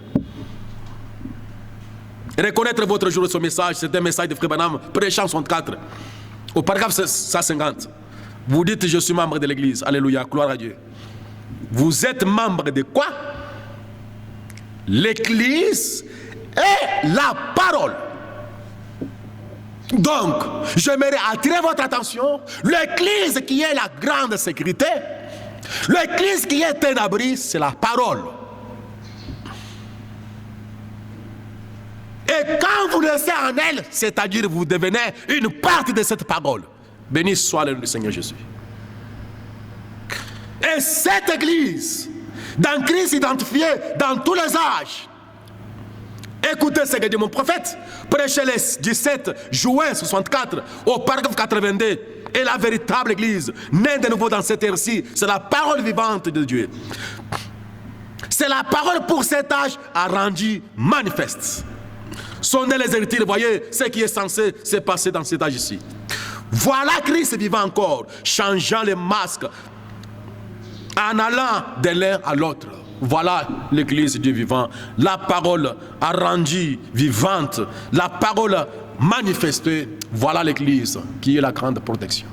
Reconnaître votre jour de ce message, c'est un message de Frère Branham, prêchant 64, au paragraphe 150. Vous dites, je suis membre de l'église. Alléluia, gloire à Dieu. Vous êtes membre de quoi? L'église et la parole. Donc, j'aimerais attirer votre attention. L'église qui est la grande sécurité, l'église qui est un abri, c'est la parole. Et quand vous laissez en elle, c'est-à-dire vous devenez une partie de cette parole. Béni soit le nom du Seigneur Jésus. Et cette église, dans Christ identifié dans tous les âges, écoutez ce que dit mon prophète, prêchez le 17 juin 64 au paragraphe 82, et la véritable église, née de nouveau dans cette ère-ci, c'est la parole vivante de Dieu. C'est la parole pour cet âge a rendu manifeste. Sondez les héritiers, voyez ce qui est censé se passer dans cet âge-ci. Voilà Christ vivant encore, changeant les masques, en allant de l'un à l'autre. Voilà l'église du vivant. La parole a rendu vivante, la parole manifestée. Voilà l'église qui est la grande protection.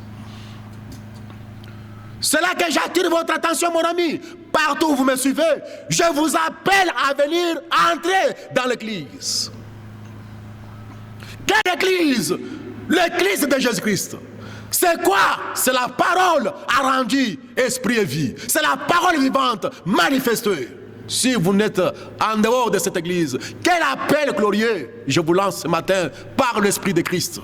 C'est là que j'attire votre attention, mon ami. Partout où vous me suivez, je vous appelle à venir entrer dans l'église. Quelle église? L'église de Jésus-Christ. C'est quoi? C'est la parole a rendu esprit et vie. C'est la parole vivante manifestée. Si vous n'êtes en dehors de cette église, quel appel glorieux je vous lance ce matin par l'Esprit de Christ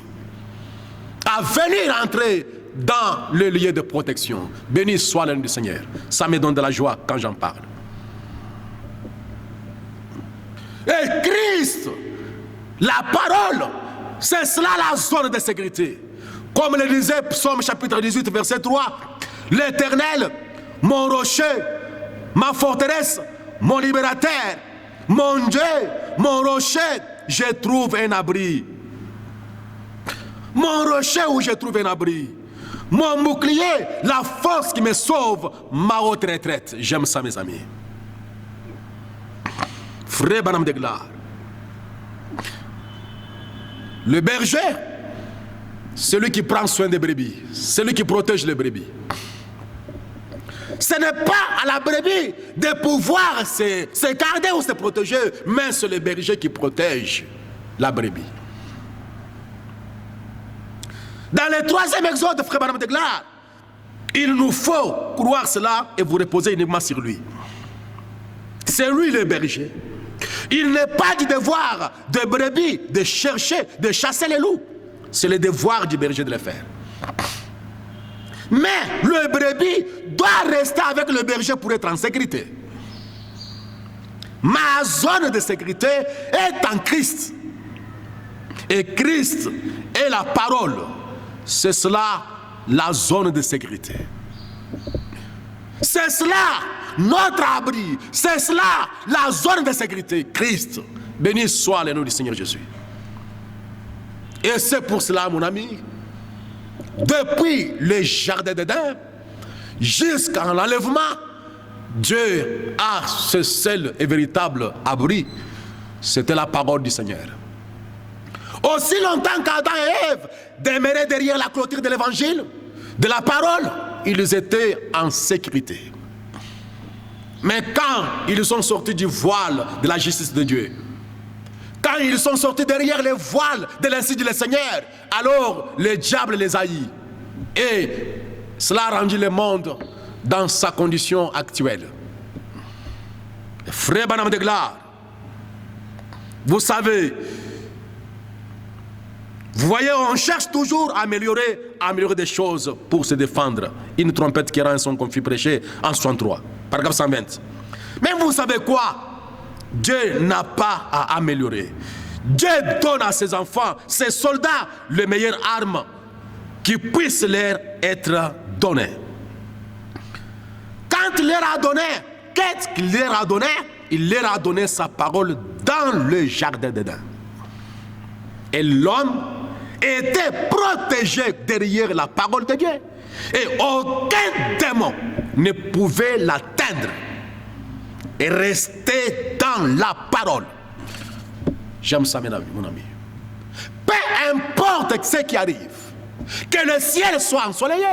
à venir entrer dans le lieu de protection. Béni soit le nom du Seigneur. Ça me donne de la joie quand j'en parle. Et Christ, la parole, c'est cela la zone de sécurité. Comme le disait Psaume chapitre 18, verset 3, l'Éternel, mon rocher, ma forteresse, mon libérateur, mon Dieu, mon rocher, je trouve un abri. Mon rocher où je trouve un abri. Mon bouclier, la force qui me sauve, ma haute retraite. J'aime ça, mes amis. Frère Branham de gloire. Le berger, celui qui prend soin des brebis, celui qui protège les brebis. Ce n'est pas à la brebis de pouvoir se garder ou se protéger, mais c'est le berger qui protège la brebis. Dans le troisième exode de Frère Branham de gloire, il nous faut croire cela et vous reposer uniquement sur lui. C'est lui le berger. Il n'est pas du devoir de brebis de chercher, de chasser les loups. C'est le devoir du berger de le faire. Mais le brebis doit rester avec le berger pour être en sécurité. Ma zone de sécurité est en Christ. Et Christ est la parole. C'est cela la zone de sécurité. C'est cela notre abri. C'est cela la zone de sécurité. Christ. Béni soit le nom du Seigneur Jésus. Et c'est pour cela, mon ami, depuis le jardin d'Éden jusqu'à l'enlèvement, Dieu a ce seul et véritable abri. C'était la parole du Seigneur. Aussi longtemps qu'Adam et Ève demeuraient derrière la clôture de l'évangile, de la parole, ils étaient en sécurité. Mais quand ils sont sortis du voile de la justice de Dieu, quand ils sont sortis derrière les voiles de l'insigne du Seigneur, alors le diable les haït. Et cela a rendu le monde dans sa condition actuelle. Frère Branham de gloire, vous savez, vous voyez, on cherche toujours à améliorer des choses pour se défendre. Une trompette qui rend son conflit prêché en 63, paragraphe 120. Mais vous savez quoi? Dieu n'a pas à améliorer. Dieu donne à ses enfants, ses soldats, les meilleures armes qui puissent leur être données. Quand il leur a donné, qu'est-ce qu'il leur a donné? Il leur a donné sa parole dans le jardin d'Éden. Et l'homme était protégé derrière la parole de Dieu. Et aucun démon ne pouvait l'atteindre. Et rester dans la parole. J'aime ça, mon ami. Peu importe ce qui arrive, que le ciel soit ensoleillé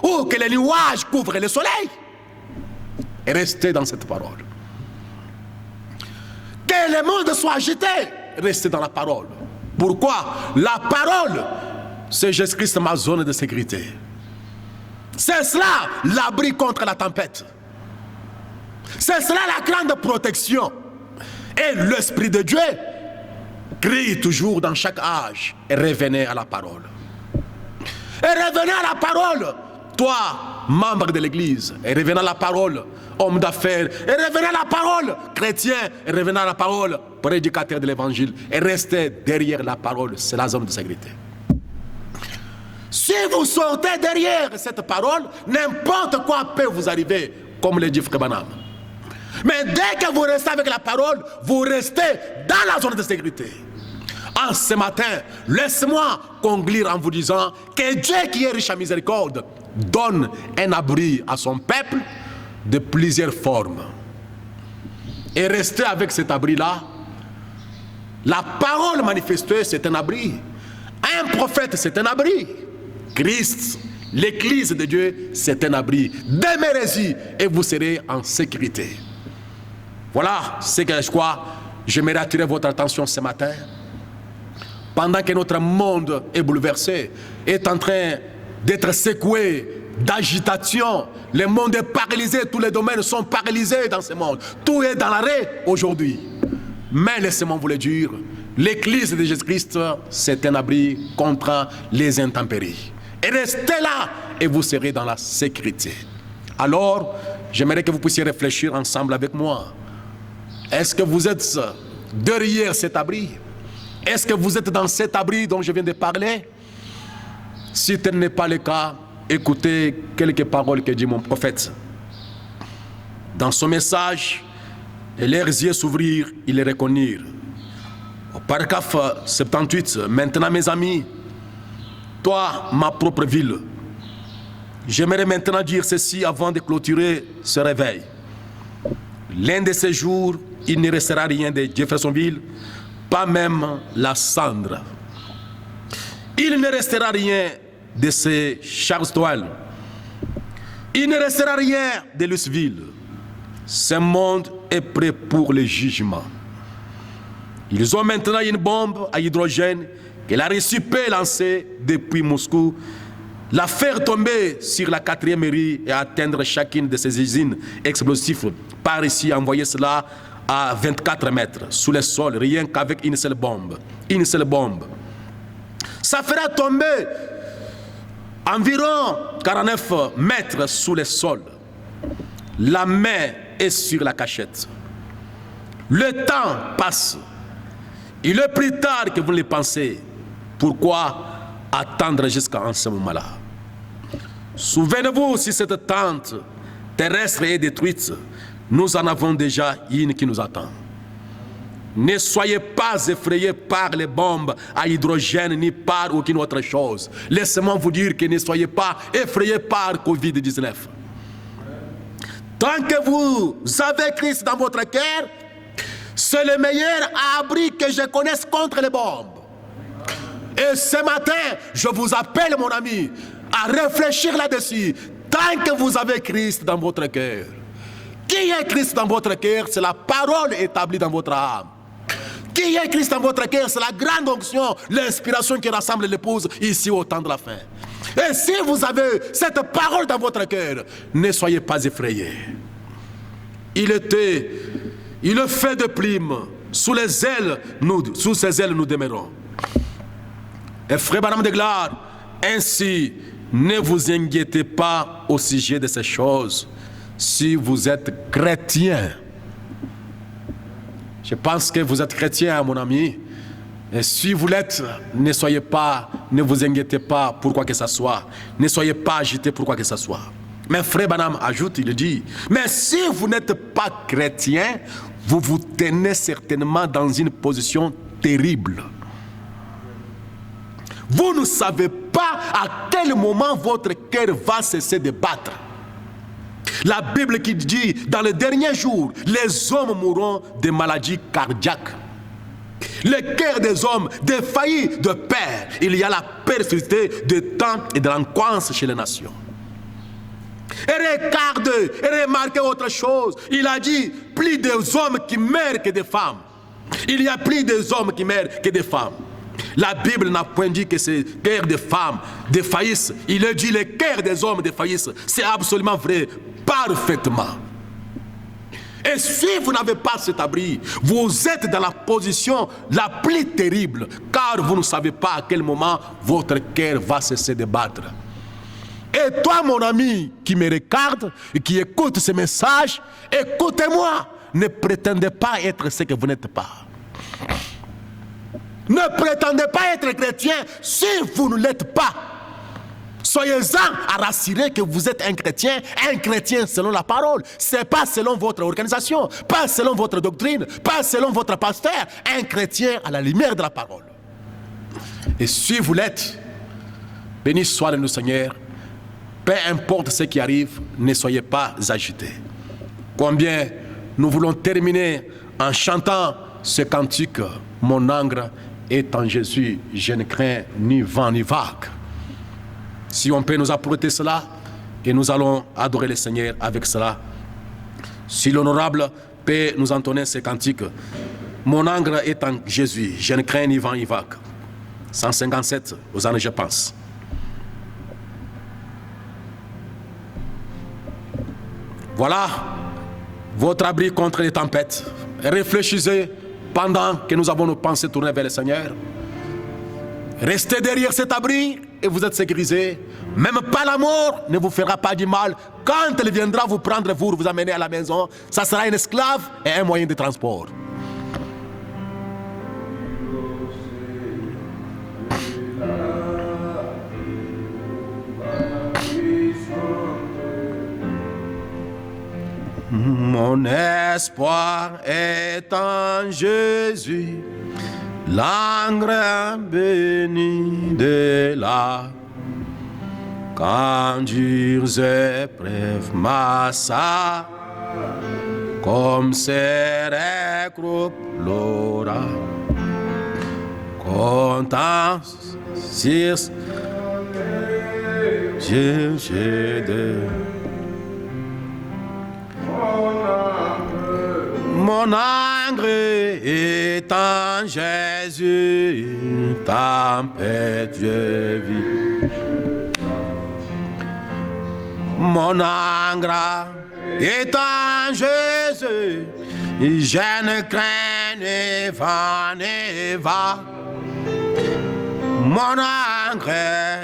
ou que les nuages couvrent le soleil, et restez dans cette parole. Que le monde soit agité, restez dans la parole. Pourquoi? La parole, c'est Jésus-Christ, ma zone de sécurité. C'est cela l'abri contre la tempête. C'est cela la grande protection. Et l'Esprit de Dieu crie toujours dans chaque âge. Et revenez à la parole. Et revenez à la parole, toi, membre de l'Église. Et revenez à la parole, homme d'affaires. Et revenez à la parole, chrétien. Et revenez à la parole, prédicateur de l'Évangile. Et restez derrière la parole. C'est la zone de sécurité. Si vous sortez derrière cette parole, n'importe quoi peut vous arriver, comme le dit Frère Branham. Mais dès que vous restez avec la parole, vous restez dans la zone de sécurité. En ce matin, laisse-moi conclure en vous disant que Dieu qui est riche en miséricorde donne un abri à son peuple de plusieurs formes. Et rester avec cet abri-là, la parole manifestée, c'est un abri. Un prophète, c'est un abri. Christ, l'Église de Dieu, c'est un abri. Demeurez-y et vous serez en sécurité. Voilà ce que je crois. J'aimerais attirer votre attention ce matin. Pendant que notre monde est bouleversé, est en train d'être secoué d'agitation, le monde est paralysé, tous les domaines sont paralysés dans ce monde. Tout est dans l'arrêt aujourd'hui. Mais laissez-moi vous le dire, l'Église de Jésus-Christ, c'est un abri contre les intempéries. Et restez là et vous serez dans la sécurité. Alors, j'aimerais que vous puissiez réfléchir ensemble avec moi. Est-ce que vous êtes derrière cet abri? Est-ce que vous êtes dans cet abri dont je viens de parler? Si tel n'est pas le cas, écoutez quelques paroles que dit mon prophète. Dans son message, et leurs yeux s'ouvrirent, ils les reconnurent. Au paragraphe 78, maintenant mes amis, toi, ma propre ville, j'aimerais maintenant dire ceci avant de clôturer ce réveil. L'un de ces jours, il ne restera rien de Jeffersonville, pas même la cendre. Il ne restera rien de ces Charlestown. Il ne restera rien de Louisville. Ce monde est prêt pour le jugement. Ils ont maintenant une bombe à hydrogène que la Russie peut lancer depuis Moscou, la faire tomber sur la 4e mairie et atteindre chacune de ces usines explosives par ici, envoyer cela à 24 mètres sous le sol, rien qu'avec une seule bombe. Une seule bombe. Ça fera tomber environ 49 mètres sous le sol. La main est sur la cachette. Le temps passe. Il est plus tard que vous le pensez. Pourquoi attendre jusqu'à ce moment-là? Souvenez-vous, si cette tente terrestre est détruite, nous en avons déjà une qui nous attend. Ne soyez pas effrayés par les bombes à hydrogène ni par aucune autre chose. Laissez-moi vous dire que ne soyez pas effrayés par Covid-19. Tant que vous avez Christ dans votre cœur, c'est le meilleur abri que je connaisse contre les bombes. Et ce matin, je vous appelle, mon ami, à réfléchir là-dessus. Tant que vous avez Christ dans votre cœur. Qui est Christ dans votre cœur? C'est la parole établie dans votre âme. Qui est Christ dans votre cœur? C'est la grande onction, l'inspiration qui rassemble l'épouse ici au temps de la fin. Et si vous avez cette parole dans votre cœur, ne soyez pas effrayés. Il fait de plume. Sous ses ailes, nous demeurons. Et frère Branham de gloire, ainsi, ne vous inquiétez pas au sujet de ces choses. Si vous êtes chrétien, je pense que vous êtes chrétien, mon ami. Et si vous l'êtes, ne vous inquiétez pas pour quoi que ce soit. Ne soyez pas agité pour quoi que ce soit. Mais frère Branham ajoute, il dit, mais si vous n'êtes pas chrétien, vous vous tenez certainement dans une position terrible. Vous ne savez pas à quel moment votre cœur va cesser de battre. La Bible qui dit, dans les derniers jours, les hommes mourront de maladies cardiaques. Le cœur des hommes défaillit de peur. Il y a la persévérité de temps et de l'angoisse chez les nations. Et remarquez autre chose. Il a dit, plus des hommes qui meurent que des femmes. Il y a plus des hommes qui meurent que des femmes. La Bible n'a point dit que ces cœurs de femmes défaillissent. Il a dit les cœurs des hommes défaillissent. C'est absolument vrai, parfaitement. Et si vous n'avez pas cet abri, vous êtes dans la position la plus terrible, car vous ne savez pas à quel moment votre cœur va cesser de battre. Et toi, mon ami, qui me regarde et qui écoute ce message, écoutez-moi, ne prétendez pas être ce que vous n'êtes pas. Ne prétendez pas être chrétien si vous ne l'êtes pas. Soyez-en à rassurer que vous êtes un chrétien selon la parole. Ce n'est pas selon votre organisation, pas selon votre doctrine, pas selon votre pasteur. Un chrétien à la lumière de la parole. Et si vous l'êtes, béni soit le Seigneur, peu importe ce qui arrive, ne soyez pas agités. Combien nous voulons terminer en chantant ce cantique, mon ancre est en Jésus, je ne crains ni vent ni vague. Si on peut nous apporter cela, et nous allons adorer le Seigneur avec cela. Si l'honorable peut nous entonner ce cantique, mon ancre est en Jésus, je ne crains ni vent ni vague. 157 aux années, je pense. Voilà votre abri contre les tempêtes. Réfléchissez pendant que nous avons nos pensées tournées vers le Seigneur. Restez derrière cet abri et vous êtes sécurisés. Même pas la mort ne vous fera pas du mal. Quand elle viendra vous prendre, vous amener à la maison, ça sera un esclave et un moyen de transport. Mon espoir est en Jésus, l'ancre bénie de là. Quand dures épreuves m'assaillent, comme ces recroupes l'aura, content sur j'ai de mon ancre est en Jésus, tempête je vis. Mon ancre est en Jésus, Je ne crains ni vent ni vent. Mon engrais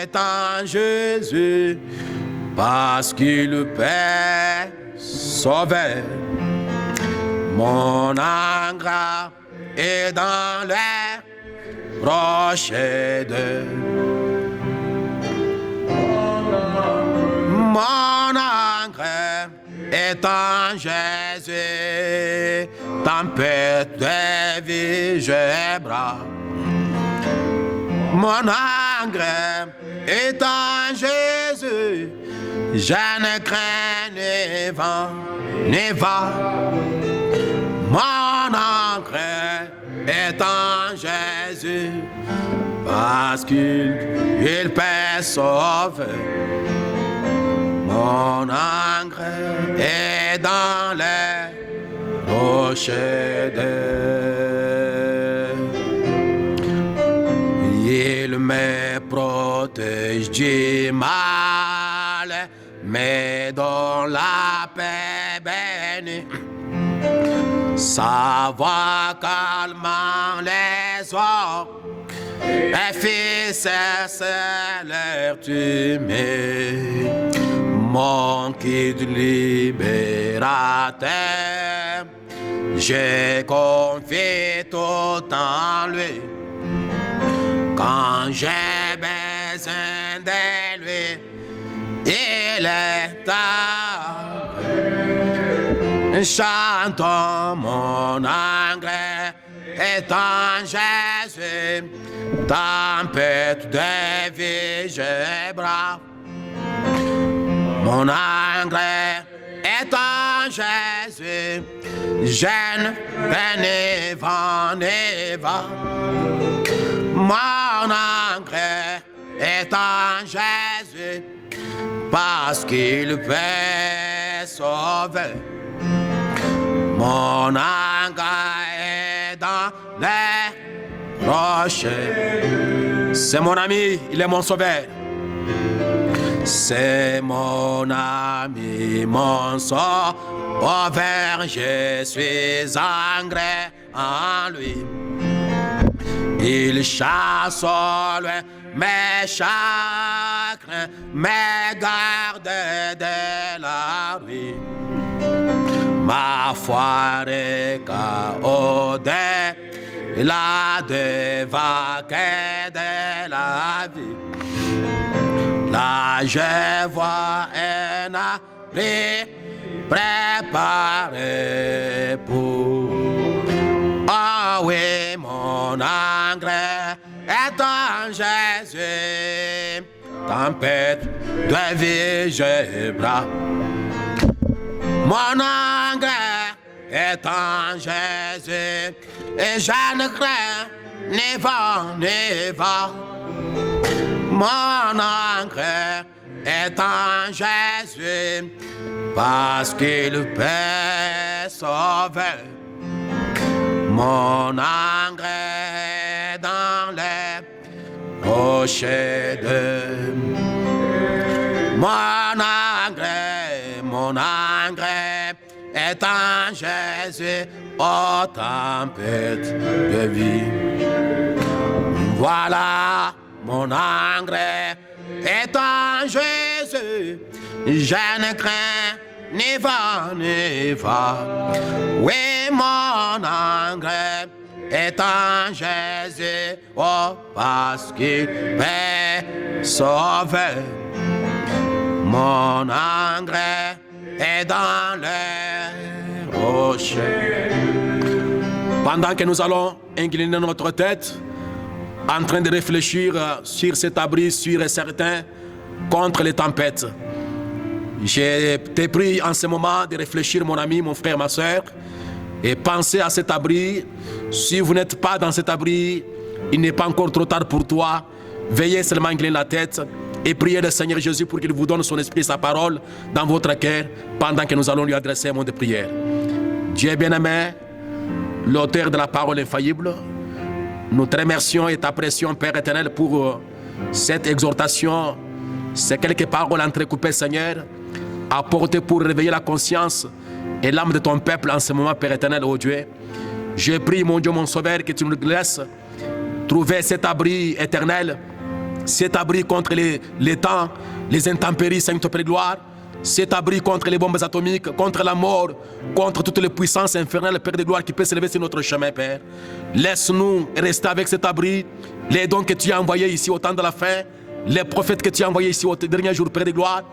est en Jésus, parce qu'il paie sauver. Mon engrais est dans les rochers de mon engrais est en Jésus, tempête de vie, je brave. Mon engrais est en Jésus, je ne crains ni vent ni vent. Mon engrais est en Jésus, parce qu'il peut sauver. Mon engrais est dans les rochers il me protège du mal, mais dans la paix bénie. Sa voix calmant les eaux, et fils c'est l'air humide. Mon guide libérateur, j'ai confié tout en lui. Quand j'ai besoin de lui, il est là. Chantons mon engrais est en Jésus, tempête de vie, je brave. Mon engrais est en Jésus, jeune, ni vent, ni vent. Mon engrais est en Jésus, parce qu'il peut sauver. Mon engrais est dans les rochers. C'est mon ami, il est mon sauveur. C'est mon ami, mon sauveur, je suis engrais en lui. Il chasse au loin mes chagrins, mes gardes de la vie. Ma foi est au-delà des vagues de la vie. Là je vois un abri préparé pour. Ah oui, mon engrais est en Jésus, tempête de vie, je brave. Mon engrais est en Jésus, et je ne crains ni vent ni vent. Mon engrais est en Jésus, parce qu'il peut sauver. Mon engrais dans les rochers de mon engrais est en Jésus, ô tempête de vie. Voilà, mon engrais est en Jésus, je ne crains ni vent ni vent. Oui, mon engrais est en Jésus, oh, parce qu'il peut sauver. Mon engrais est dans les rochers. Pendant que nous allons incliner notre tête, en train de réfléchir sur cet abri sûr et certain contre les tempêtes, j'ai été pris en ce moment de réfléchir, mon ami, mon frère, ma soeur, et penser à cet abri. Si vous n'êtes pas dans cet abri, il n'est pas encore trop tard pour toi. Veillez seulement incliner la tête et priez le Seigneur Jésus pour qu'il vous donne son esprit, sa parole dans votre cœur pendant que nous allons lui adresser un mot de prière. Dieu bien-aimé, l'auteur de la parole infaillible, nous te remercions et t'apprécions, Père éternel, pour cette exhortation, ces quelques paroles entrecoupées, Seigneur, apportées pour réveiller la conscience et l'âme de ton peuple en ce moment, Père éternel, ô Dieu. Je prie, mon Dieu, mon Sauveur, que tu nous laisses trouver cet abri éternel, cet abri contre les temps, les intempéries, Seigneur, Père de gloire, cet abri contre les bombes atomiques, contre la mort, contre toutes les puissances infernales, Père de gloire, qui peut se lever sur notre chemin, Père. Laisse-nous rester avec cet abri, les dons que tu as envoyés ici au temps de la fin, les prophètes que tu as envoyés ici au dernier jour, Père de gloire.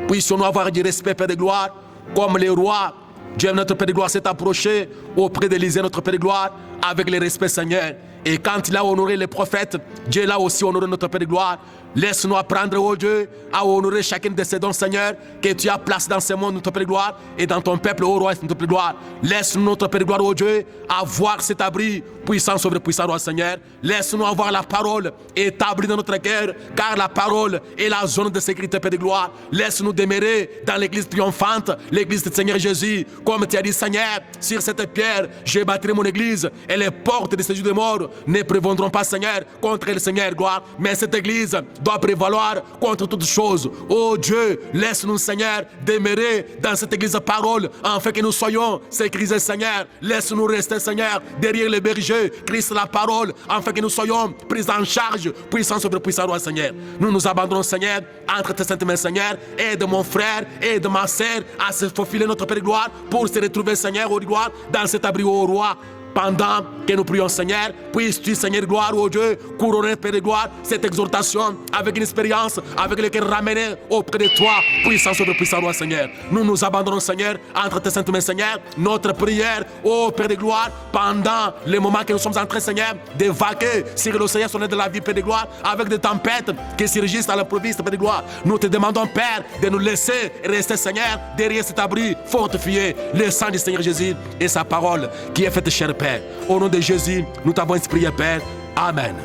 Puissions-nous avoir du respect, Père de gloire, comme les rois. Dieu, notre Père de gloire, s'est approché auprès d'Élisée, notre Père de gloire, avec le respect, Seigneur. Et quand il a honoré les prophètes, Dieu l'a aussi honoré, notre Père de gloire. Laisse-nous apprendre, oh Dieu, à honorer chacun de ces dons, Seigneur, que tu as placé dans ce monde, notre Père de gloire, et dans ton peuple, oh Roi, notre Père de gloire. Laisse-nous, notre Père de gloire, oh Dieu, avoir cet abri, puissant sobre puissant, Roi Seigneur. Laisse-nous avoir la parole établie dans notre cœur, car la parole est la zone de sécurité, Père de gloire. Laisse-nous demeurer dans l'église triomphante, l'église du Seigneur Jésus, comme tu as dit, Seigneur, sur cette pierre, je bâtirai mon église, et les portes de séjour de mort ne prévaudront pas, Seigneur, contre le Seigneur, gloire. Mais cette église doit prévaloir contre toutes choses. Oh Dieu, laisse-nous, Seigneur, demeurer dans cette église de parole, afin que nous soyons sécurisés, Seigneur. Laisse-nous rester, Seigneur, derrière les bergers, Christ la parole, afin que nous soyons pris en charge, puissant sobre puissant, Roi Seigneur. Nous nous abandonnons, Seigneur, entre tes saintes mains, Seigneur, et de mon frère et de ma sœur à se faufiler, notre Père de gloire, pour se retrouver, Seigneur, au gloire, dans cet abri, au Roi. Pendant que nous prions, Seigneur, puisses-tu, Seigneur, gloire, oh Dieu, couronner, Père de gloire, cette exhortation avec une expérience, avec laquelle ramener auprès de toi, puissance sobre puissant, Roi Seigneur. Nous nous abandonnons, Seigneur, entre tes saintes mains, Seigneur, notre prière, oh Père de gloire, pendant les moments que nous sommes en train, Seigneur, de vaquer sur l'océan sonnet de la vie, Père de gloire, avec des tempêtes qui surgissent à l'improviste, Père de gloire. Nous te demandons, Père, de nous laisser rester, Seigneur, derrière cet abri fortifié, le sang du Seigneur Jésus et sa parole qui est faite chair, Père. Au nom de Jésus, nous t'avons prié, Père. Amen.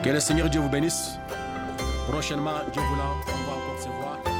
Que le Seigneur Dieu vous bénisse. Prochainement, Dieu voulant, on va encore se voir.